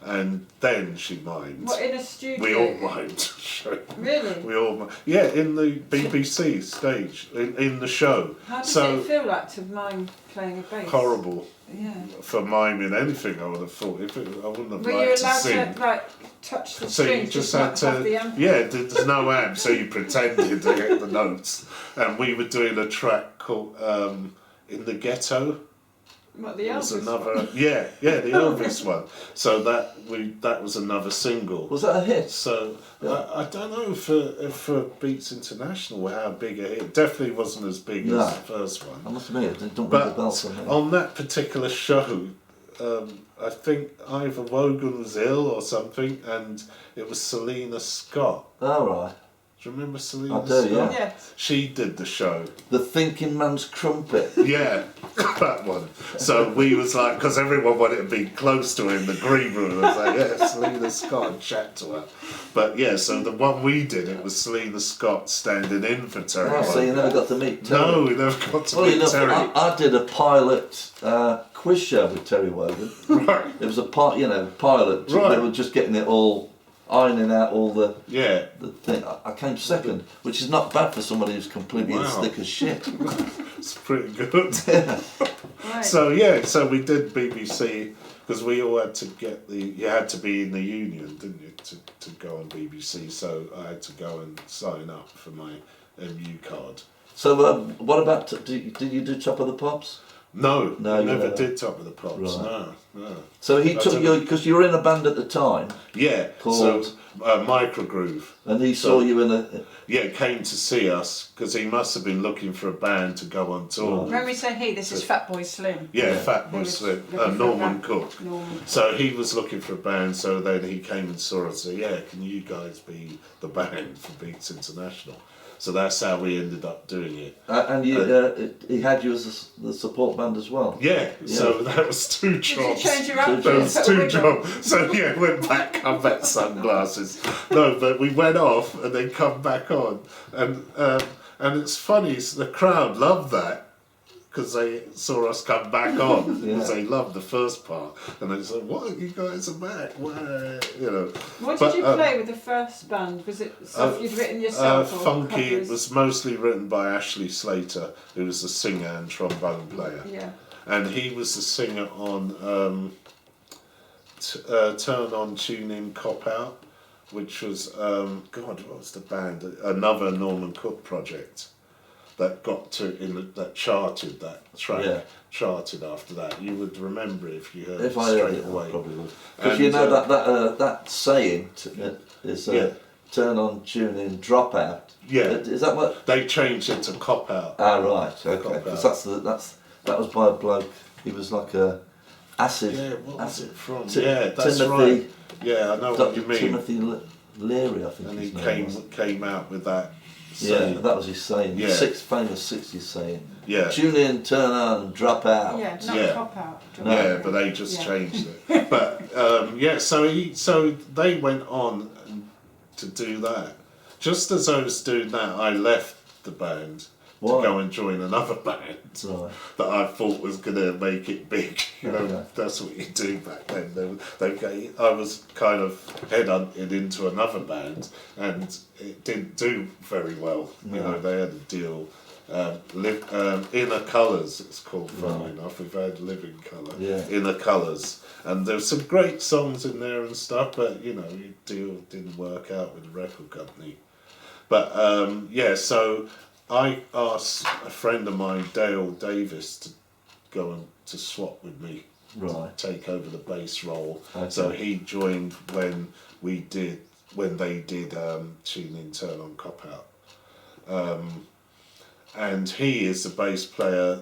And then she mimed. What, in a studio? We all mimed. Really? We all in the BBC stage, in the show. How does it feel like to mime playing a bass? Horrible. Yeah. For miming anything, I would have thought. I wouldn't have Were liked you to allowed sing. to like touch the So strings? you just had to. There's no amp, so you pretended to hit the notes. And we were doing a track called "In the Ghetto." What, the Elvis another one? the Elvis one. So that was another single. Was that a hit? So I don't know if for Beats International how big a hit. It definitely wasn't as big as the first one. I must admit, it don't ring the bell for me. On that particular show, I think either Wogan was ill or something, and it was Selena Scott. Oh, right. Do you remember Selena I do, Scott? Yeah. She did the show. The Thinking Man's Crumpet. Yeah, that one. So we was like, because everyone wanted to be close to her in the green room. I was like, yeah, Selena Scott, and chat to her. But yeah, so the one we did, it was Selena Scott standing in for Terry. Oh, so you never got to meet Terry? No, we never got to meet Terry. I did a pilot quiz show with Terry Wogan. Right. It was a pilot. Right. They were just getting it all, ironing out all the thing. I came second, which is not bad for somebody who's completely as thick as shit. It's pretty good. Yeah. Right. So we did BBC because we all had to get you had to be in the union, didn't you, to go on BBC. So I had to go and sign up for my MU card. So what about, did you do Top of the Pops? No, I never never did Top of the Pops. Right. No. So he took you, because you were in a band at the time. Yeah, called so Microgroove. And he saw you in a... Yeah, came to see us because he must have been looking for a band to go on tour. When we say he, this is Fatboy Slim. Yeah, Fatboy Slim, Norman Cook. Norman. So he was looking for a band, so then he came and saw us and said, yeah, can you guys be the band for Beats International? So that's how we ended up doing it. And he had you as the support band as well? Yeah, so that was two jobs. Did you change your outfit? That was two jobs. So yeah, went back, come back, sunglasses. No, but we went off and then come back on. And it's funny, the crowd loved that because they saw us come back on because they loved the first part. And they said, what, you guys are back? You know. What did you play with the first band? Was it stuff you'd written yourself? Or funky. covers? It was mostly written by Ashley Slater, who was the singer and trombone player. Yeah. And he was the singer on Turn On, Tune In, Cop Out, which was, what was the band? Another Norman Cook project that that charted that track. Yeah. Charted after that. You would remember if you heard it straight away. I probably would. Because you know that saying is turn on, tune in, drop out. Yeah. Is that what? They changed it to Cop Out. Ah, right. Okay. Because that was by a bloke. He was like a acid. Yeah. What was it from? That's Timothy, right. Yeah, I know what you mean. Timothy Leary, I think. And he came out with that. Saying. Yeah, that was his saying. Yeah. Famous 60s saying. Yeah. Tune in, turn on, and drop out. Yeah, not Cop Out. Yeah, but they just changed it. But so they went on to do that. Just as I was doing that, I left the band to go and join another band that I thought was going to make it big. You know, that's what you do back then. I was kind of headhunted into another band, and it didn't do very well. No. You know, they had a deal. Inner Colours, it's called. Funny enough, we've had Living Colour. Yeah. Inner Colours, and there's some great songs in there and stuff, but you know, the deal didn't work out with the record company. But so I asked a friend of mine, Dale Davis, to go and to swap with me, to take over the bass role. Okay. So he joined when we did when they did Tune In, Turn On, Cop Out. And he is the bass player,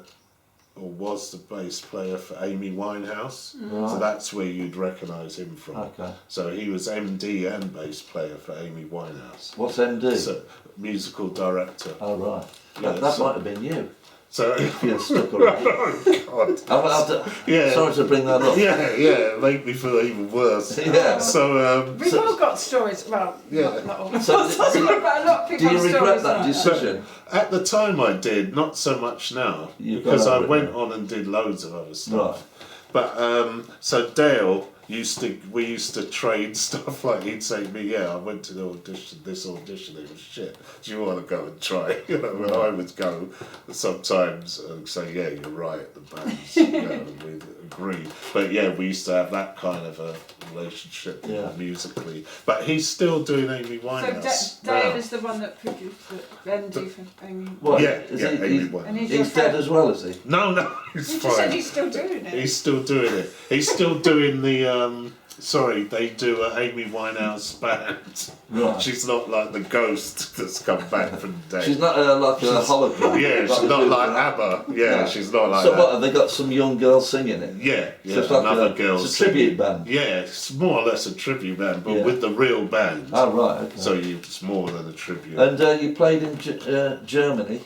or was the bass player for Amy Winehouse. Right. So that's where you'd recognise him from. Okay. So he was MD and bass player for Amy Winehouse. What's MD? So, musical director. Oh, right. Yeah, that might have been you. So If you had stuck around. God. Yeah. Sorry to bring that up. Yeah, make me feel even worse. Yeah. So We've all got stories. Well, Yeah. not all. So but a lot of do people you have regret stories that like decision? at the time I did, not so much now, You've because got I over it went now. on and did loads of other stuff. Right. But so Dale we used to trade stuff. Like he'd say to me, yeah, I went to this audition, it was shit. Do you want to go and try? You know, and I would go sometimes and say, yeah, you're right, the bands, you know, we'd agree. But yeah, we used to have that kind of a relationship musically. But he's still doing Amy Winehouse. So Dale is the one that produced the MD for Amy. What? Yeah, Is yeah, he- Amy he's- Winehouse. And he's your He's dead friend. as well, is he? No, he's You fine. just said he's still doing it. He's still doing it. He's still doing the. They do an Amy Winehouse band. Right. She's not like the ghost that's come back from the dead. She's not like a hologram. Yeah, she's not like ABBA. Yeah, No. she's not like So that. what, have they got some young girl singing it? Yeah, So it's like another girl. it's a tribute band. Yeah, it's more or less a tribute band, but Yeah. with the real band. Oh, right, okay. So it's more than a tribute. And you played in Germany.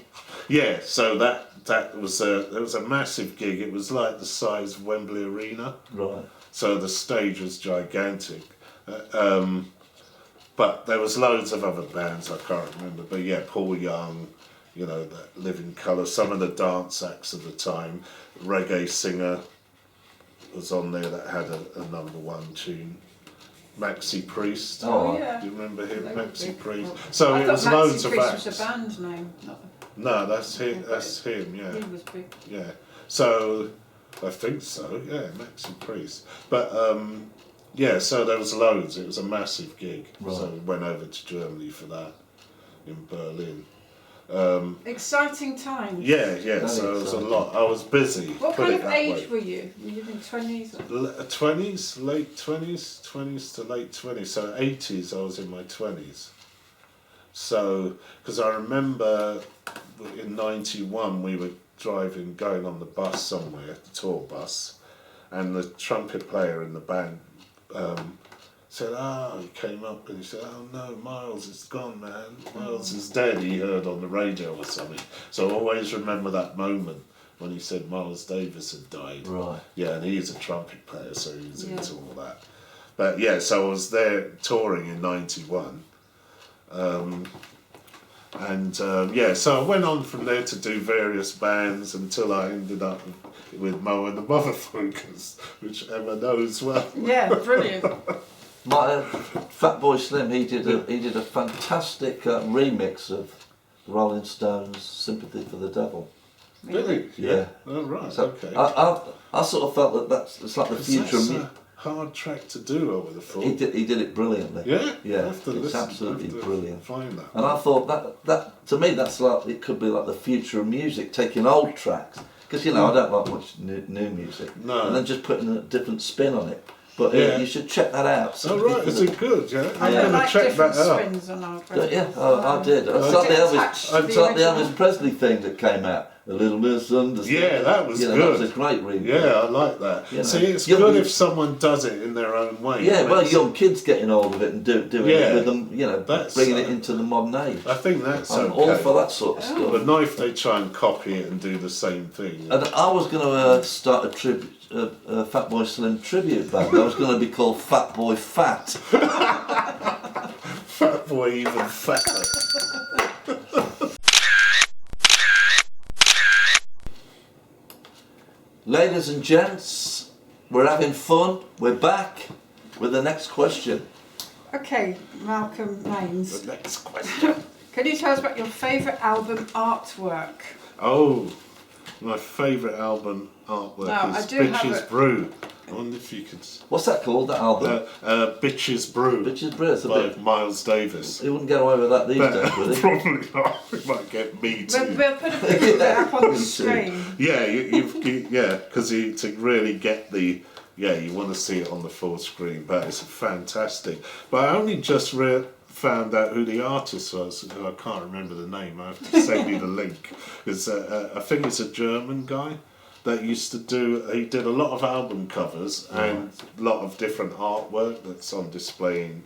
Yeah, so that was there was a massive gig. It was like the size of Wembley Arena. Right. So the stage was gigantic. But there was loads of other bands, I can't remember. But yeah, Paul Young, you know, that Living Colour, some of the dance acts of the time. Reggae Singer was on there that had a #1 tune. Maxi Priest. Oh, yeah. Do you remember him, They were Maxi big. Priest? Well, So I it thought was Maxi loads of Priest acts. was a band name. No, that's him. That's him. Yeah. He was big. Yeah. So I think so. Yeah, Maxi Priest. But yeah, so there was loads. It was a massive gig. Right. So we went over to Germany for that in Berlin. Exciting times. Yeah. Very So it was a exciting. lot. I was busy. What put kind it of that age way. were you? Were you in 20s? Or? 20s, late 20s to late 20s. So 80s, I was in my 20s. So, because I remember in 91 we were going on the bus somewhere, the tour bus, and the trumpet player in the band said, he came up and he said, oh no, Miles is gone, man. Miles is dead, he heard on the radio or something. So I always remember that moment when he said Miles Davis had died. Right. Yeah, and he's a trumpet player, so he was Yeah. into all that. But yeah, so I was there touring in 91. So I went on from there to do various bands until I ended up with Mo and the Motherfuckers, which Emma knows well. Yeah, brilliant. My Fatboy Slim, he did a fantastic remix of the Rolling Stones' "Sympathy for the Devil." Really? Yeah. Oh, right, So okay. I sort of felt it's like the future. That's Of a hard track to do, I would have thought. He did it brilliantly. Yeah? Yeah, I'll have to it's listen. absolutely I'll have to brilliant. Find that. And I thought that to me that's like it could be like the future of music, taking old tracks because I don't like much new music, No. and then just putting a different spin on it. But Yeah. You should check that out. Oh, right, is it good? Yeah, I I'm don't going to like check different that out. spins on our Yeah, I did. It's Is like it the attached to It's like the original? Elvis Presley thing that came out. A little misunderstood. Yeah, that was That good. was a great remix. Yeah, I like that. You know, See, it's young good kids- if someone does it in their own way. Yeah, It well, makes- young kids getting hold of it and doing Yeah, it with them, that's, bringing it into the modern age. I think that's I'm okay. all for that sort of stuff. But not if they try and copy it and do the same thing. And I was going to start a Fatboy Slim tribute band. I was going to be called Fatboy Fat. Fat boy even fatter. Ladies and gents, we're having fun. We're back with the next question. Okay, Malcolm Maynes. The next question. Can you tell us about your favourite album artwork? Oh, my favourite album artwork Now, is I do have Bitches a- Brew. I wonder if you could... What's that called, that album? Bitches Brew. Bitches Brew. It's a by bit. Miles Davis. He wouldn't get away with that these days, would he? Probably not. It might get me too. We'll put a picture of it up on Me the too. screen. Yeah, because to really get the, yeah, you want to see it on the full screen. But it's fantastic. But I only just found out who the artist was. I can't remember the name. I have to send you the link. It's I think it's a German guy that used to do. He did a lot of album covers and a lot of different artwork that's on display in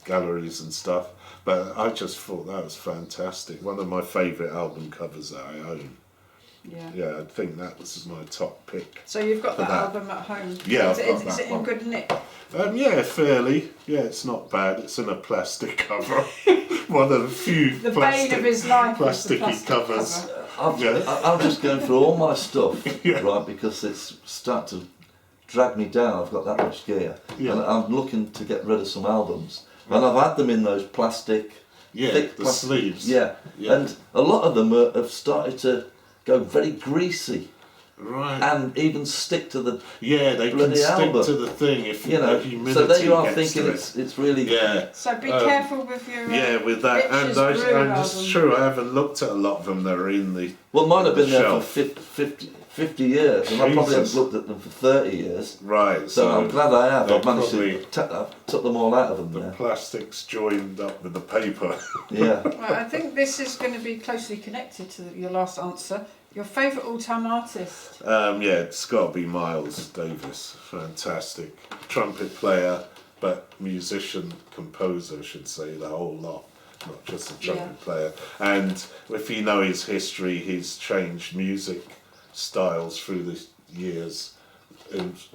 galleries and stuff. But I just thought that was fantastic. One of my favourite album covers that I own. Yeah. Yeah, I think that was my top pick. So you've got that album at home? Yeah, is it in good nick? Yeah, fairly. Yeah, it's not bad. It's in a plastic cover. One of the few the bane of his life plasticky plastic covers. I'm just going through all my stuff, right, because it's starting to drag me down. I've got that much gear. Yeah. And I'm looking to get rid of some albums. And I've had them in those plastic, thick the sleeves. Yeah. And a lot of them have started to go very greasy. Right. And even stick to the they can stick album. to the thing if humidity so there you are gets thinking to it. it's really So be careful with your with that. And it's true, I haven't looked at a lot of them that are in the mine have been there shelf. for 50 years, and I probably haven't looked at them for 30 years. Right. So I'm glad I have. I've managed to I've took them all out of them the there. plastic's joined up with the paper. Yeah. Well, I think this is going to be closely connected to your last answer. Your favourite all-time artist? It's got to be Miles Davis. Fantastic. Trumpet player, but musician, composer, I should say, the whole lot. Not just a trumpet player. And if you know his history, he's changed music styles through the years,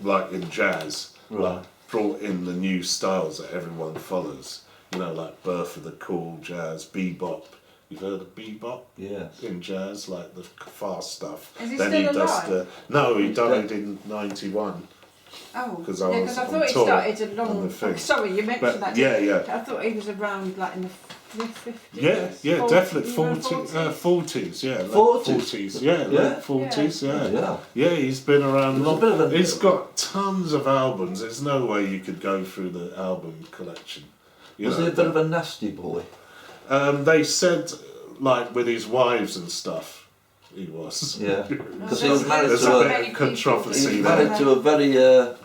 like in jazz. Like brought in the new styles that everyone follows. Like Birth of the Cool, jazz, bebop. You've heard of bebop? Yeah. In jazz, like the fast stuff. Is he still alive? No, he died in '91. Oh, because I thought he started a long. Sorry, you mentioned that. Yeah. I thought he was around like in the 50s. Yeah, definitely 40s. Yeah, late 40s. Yeah, late 40s. Yeah, he's been around long. He's got tons of albums. There's no way you could go through the album collection. Was he a bit of a nasty boy? They said, like with his wives and stuff, he was. Yeah, because he was married There's to a bit of controversy he was there. married to a very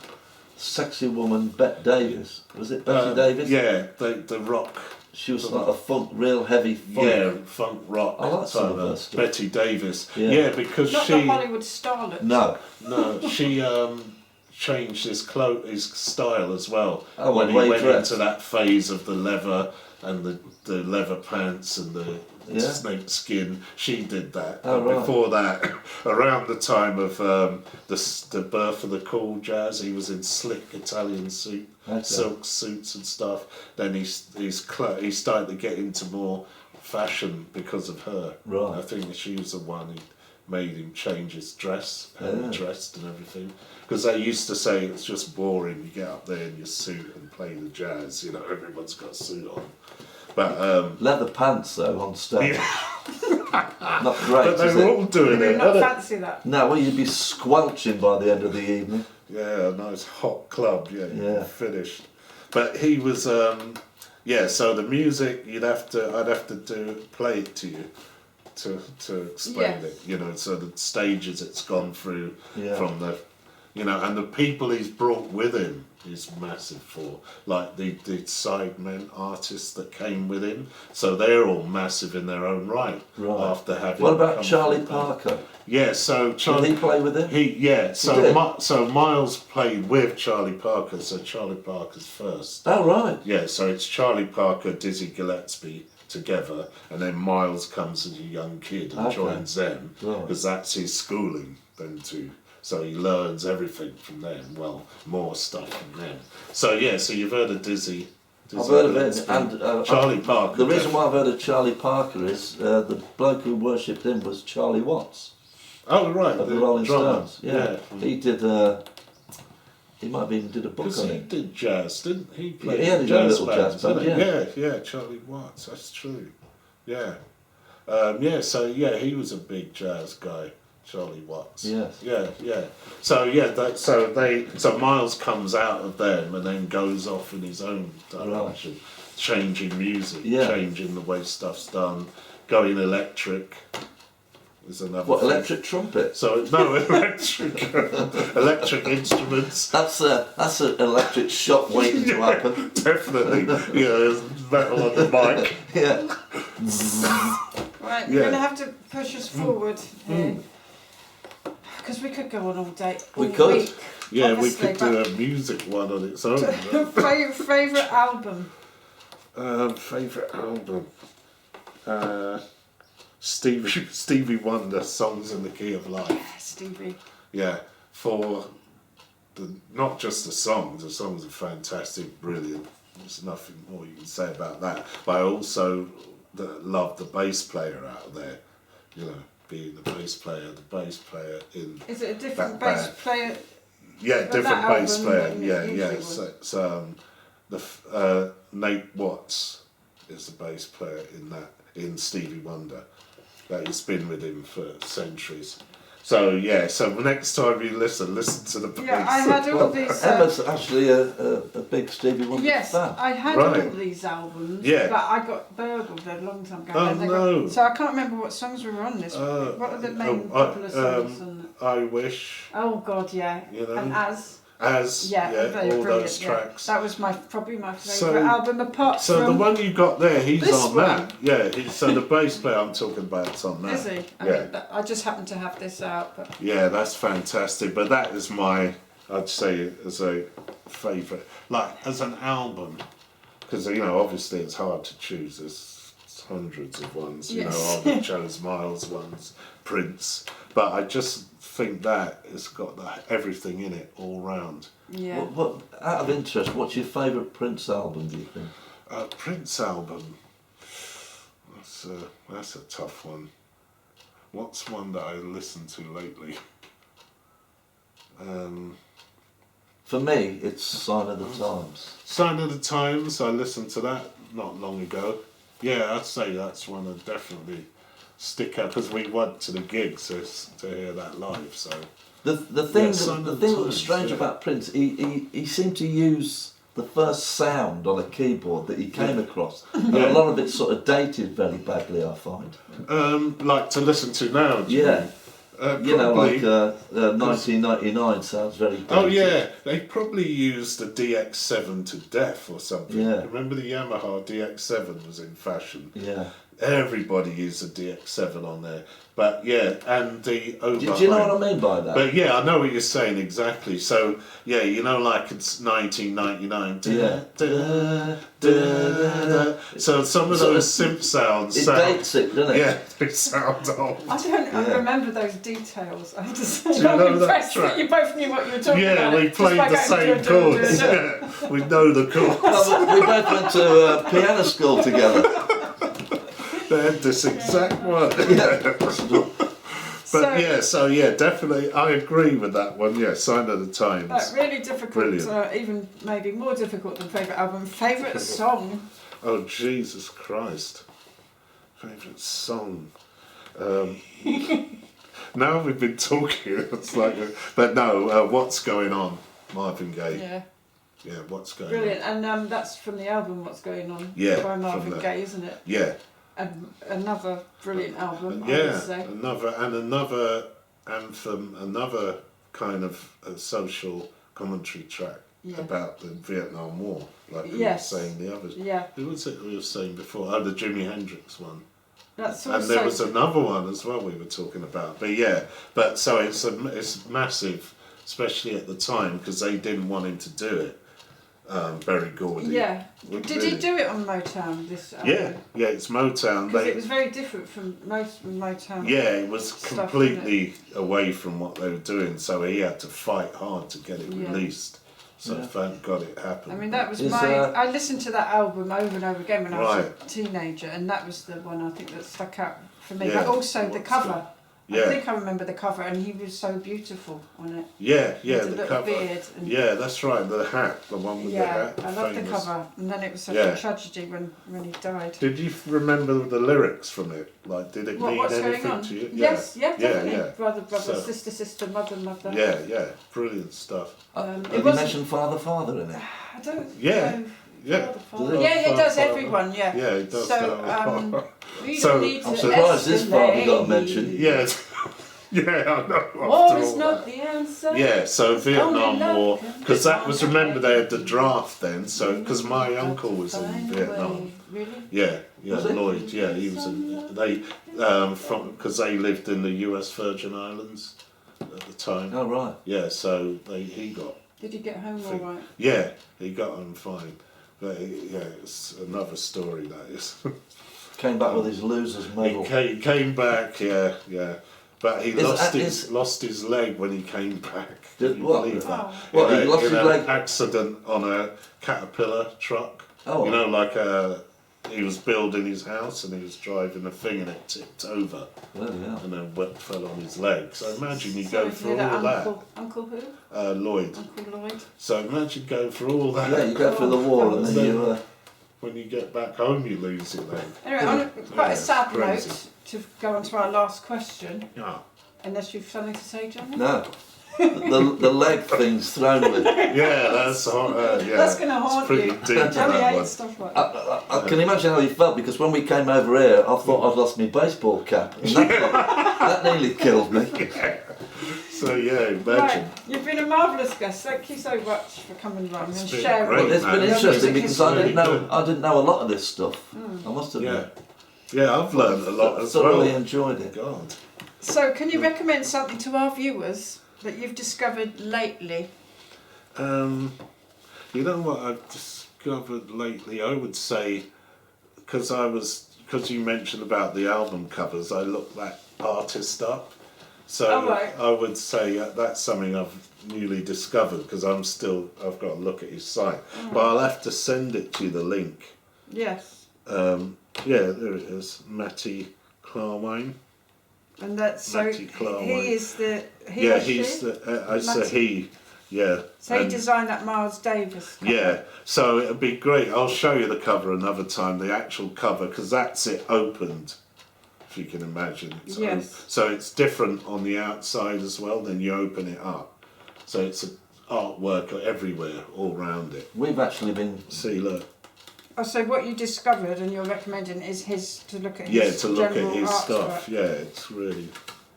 sexy woman, Bette Davis. Was it Betty Davis? Yeah, the rock. She was like a real heavy funk. Yeah, funk rock. I like some of her stuff. Betty Davis. Yeah, because not she. the Hollywood starlet. No, she changed his style as well. Oh, when he went into that phase of the leather and the leather pants and the snake skin, she did that. Oh, but before that, around the time of the birth of the cool jazz, he was in slick Italian silk suits and stuff. Then he started to get into more fashion because of her. Right. I think she was the one who made him change his dress, how he dressed and everything. Because they used to say it's just boring, you get up there in your suit and play the jazz, everyone's got a suit on. But leather pants though on stage. Not great. But they were all doing it. Not fancy that. No, well, you'd be squelching by the end of the evening. Yeah, a nice hot club. Yeah. Finished. But he was. So the music I'd have to play it to you to explain it. So the stages it's gone through from the, and the people he's brought with him is massive for, like the sidemen artists that came with him. So they're all massive in their own right. After having. What about Charlie Parker? Yeah, so Charlie. Did he play with him? So Miles played with Charlie Parker. So Charlie Parker's first. Oh right. Yeah, so it's Charlie Parker, Dizzy Gillespie together, and then Miles comes as a young kid and joins them because that's his schooling. Then too. So he learns everything from them. Well, more stuff from them. So you've heard of Dizzy. I've heard of it, and Charlie Parker. The reason why I've heard of Charlie Parker is the bloke who worshipped him was Charlie Watts. Oh right, of the Rolling drummer. Stones. Yeah, he did. He might have even did a book on it. He did jazz, didn't he? Played he had a little jazz band. Yeah, Charlie Watts. That's true. Yeah. So he was a big jazz guy. Charlie Watts. Yes. Yeah. So Miles comes out of them and then goes off in his own direction, changing music, changing the way stuff's done, going electric. is another. What, thing. electric trumpet? So no, electric instruments. That's an electric shock waiting to happen. Definitely, there's metal on the mic. Yeah. Right, you're going to have to push us forward here. Because we could go on all day. We could. Week, Yeah, we could do a music one on its own. Favourite album? Favourite album? Stevie Wonder, Songs in the Key of Life. Yeah, Stevie. Yeah, for not just the songs are fantastic, brilliant. There's nothing more you can say about that. But I also love the bass player out there, being the bass player in. Is it a different bass player? Yeah, different bass player. Yeah. So Nate Watts is the bass player in Stevie Wonder. That he's been with him for centuries. So next time you listen to the bass. Yeah, I had all these. Emma's actually a big Stevie Wonder fan. Yes, I had all these albums. Yeah. But I got burgled a long time ago. Oh no! So I can't remember what songs were on this. What are the main popular songs on it? I Wish. Oh God, yeah. And As all those tracks. That was probably my favourite album apart from. So the one you got there, he's this on one. that. Yeah, so the bass player I'm talking about's on that. Is he? I mean, I just happen to have this out, but. Yeah, that's fantastic. But that is I'd say as a favourite, like as an album, because obviously it's hard to choose. There's hundreds of ones. Yes. I chose Miles ones, Prince, but I just think that it's got everything in it all round. Yeah. What out of interest, what's your favourite Prince album, do you think? Prince album. That's a tough one. What's one that I listened to lately? For me, it's Sign of the Times. Sign of the Times. I listened to that not long ago. Yeah, I'd say that's one that definitely stick out because we went to the gigs to hear that live. So the thing that was strange about Prince, he seemed to use the first sound on a keyboard that he came across, and a lot of it's sort of dated very badly, I find. Like to listen to now. Yeah. Probably, 1999 sounds very dated. Oh yeah, they probably used the DX7 to death or something. Yeah. Remember the Yamaha DX7 was in fashion? Yeah. Everybody used a DX7 on there. But yeah, and the overhang. Do you know what I mean by that? But yeah, I know what you're saying exactly. So yeah, like it's 1999. So some of those synth sounds. It dates it, doesn't it? Yeah, they sound old. I remember those details. I have to say, Do you know I'm impressed that track? that you both knew what you were talking about. Yeah, we played the same chords. Yeah, we know the chords. We both went to piano school together. They had this exact one. But definitely, I agree with that one. Yeah, Sign of the Times. Really difficult, even maybe more difficult than favourite album. Favourite song? Oh, Jesus Christ. Favourite song? Now we've been talking, it's like, but no, What's Going On? Marvin Gaye. Yeah, What's Going On? Brilliant, and that's from the album What's Going On by Marvin Gaye, isn't it? Yeah. Another brilliant album, I would say. Another anthem, another kind of social commentary track about the Vietnam War, like we were saying the others. Yeah. Who was it we were saying before? Oh, the Jimi Hendrix one. That's and there was another one as well we were talking about. But so it's massive, especially at the time, because they didn't want him to do it. Berry Gordy. Yeah. Did he do it on Motown, this album? Yeah, it's Motown. Because it was very different from most Motown. Yeah, it was completely away from what they were doing, so he had to fight hard to get it released. So thank God it happened. I mean, that was I listened to that album over and over again when I was a teenager, and that was the one I think that stuck out for me. But also the cover. I think I remember the cover, and he was so beautiful on it. The cover. Beard that's right, the hat, the one with the hat. I love the cover, and then it was such a tragedy when he died. Did you remember the lyrics from it? Like, did it mean anything to you? Yes, definitely. Brother, sister, mother. Yeah, brilliant stuff. Have you mentioned Father in it? I don't know. Yeah, he does everyone, Yeah, he does. So, So I'm surprised this part we got to mention. yeah, yeah, I know. War is not the answer. Yeah, so Vietnam War, because that was, remember they had the draft then, so, because my uncle was in Vietnam. Really? Yeah, Lloyd, yeah, he was in, because they lived in the US Virgin Islands at the time. Oh, right. Yeah, so he got... Did he get home all right? Yeah, he got home fine. But yeah, it's another story, that is. Came back with his loser's medal. He came back, yeah. But he lost his leg when he came back. Did, you what? believe that? What, he lost his leg? In an accident on a Caterpillar truck. Oh. You know, like he was building his house and he was driving the thing and it tipped over. Bloody hell. And then fell on his leg. So imagine you go through all that. Uncle who? Lloyd. Uncle Lloyd. So imagine going through all that. Yeah, you go through the war and then you... when you get back home, you lose your leg. Anyway, on quite a sad crazy. note, to go on to our last question, Yeah. unless you've something to say, Johnny? No. The leg thing's thrown me. Yeah, that's yeah. That's going to haunt you. Deep, Johnny that hates stuff like that. I can imagine how you felt, because when we came over here, I thought I'd lost my baseball cap. And that nearly killed me. Yeah. So yeah, imagine. Right, you've been a marvellous guest. Thank you so much for coming along and sharing. great, Well, it's been man. interesting because I Really didn't know a lot of this stuff. I must admit. Yeah, I've learned a lot as Thoroughly well. enjoyed it. God. So, can you recommend something to our viewers that you've discovered lately? You know what I've discovered lately? I would say, because you mentioned about the album covers, I looked that artist up. So I would say that's something I've newly discovered, because I've got to look at his site. But I'll have to send it to you, the link. Yes. Yeah, there it is, Matty Clarwine. And that's so Matty Clarwine. he is the Yeah, he's the. I say he. Yeah. So he designed that Miles Davis cover. Yeah, so it'd be great. I'll show you the cover another time, the actual cover, because that's it opened, if you can imagine. Yes. So it's different on the outside as well, then you open it up. So it's artwork everywhere, all round it. We've actually been... See, look. Oh, so what you discovered and you're recommending is to look at his Yeah, to look at general his art stuff. work. Yeah, it's really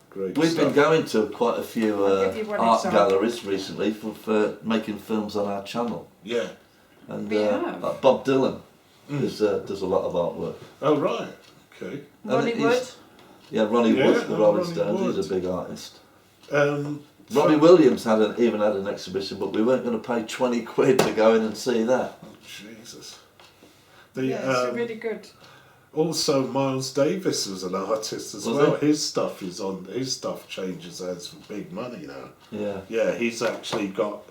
great We've stuff. been going to quite a few I'll give you one art example. galleries recently for making films on our channel. Yeah. And Yeah. like Bob Dylan does a lot of artwork. Oh, right. Okay. Ronnie And Wood. Yeah, Ronnie Yeah, Wood, the Rolling Ronnie Stones, Wood. he's a big artist. Robbie Robbie Williams even had an exhibition, but we weren't going to pay 20 quid to go in and see that. Oh, Jesus. Yeah, it's really good. Also, Miles Davis was an artist as well. His stuff changes hands for big money now. Yeah. Yeah, he's actually got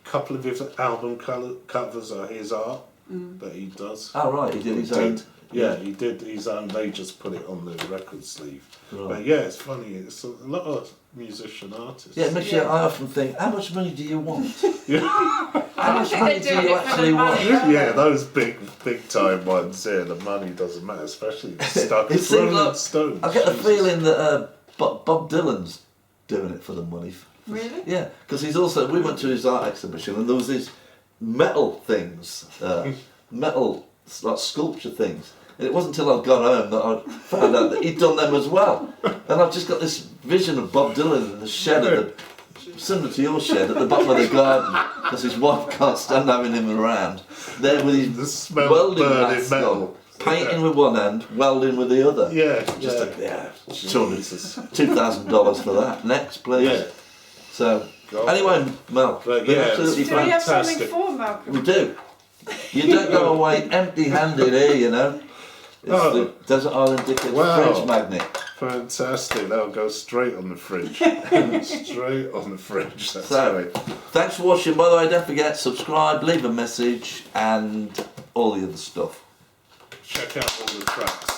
a couple of his album covers are his art that he does. Oh, right, he did his own. Yeah, he did his own. They just put it on the record sleeve. Right. But yeah, it's funny. It's a lot of musician artists. Yeah, Michelle, I often think, how much money do you want? Yeah. How much money do you actually want? Yeah, those big time ones. Yeah, the money doesn't matter, especially the stuff. It seems like Stones. I get the feeling that Bob Dylan's doing it for the money. Really? Yeah, because we went to his art exhibition and there was these metal things, metal like sculpture things. And it wasn't until I'd gone home that I found out that he'd done them as well. And I've just got this vision of Bob Dylan in the shed, similar to your shed, at the bottom of the garden, because his wife can't stand having him around. There with his welding mask on, painting with one hand, welding with the other. Yeah, $2,000 for that. Next, please. Yeah. So, anyway, Mel, absolutely Do we have fantastic. something for Malcolm? We do. You don't go away empty-handed here, you know. It's the Desert Island Dickheads fridge magnet. Fantastic. That'll go straight on the fridge. Straight on the fridge. That's great. Thanks for watching. By the way, don't forget, subscribe, leave a message, and all the other stuff. Check out all the tracks.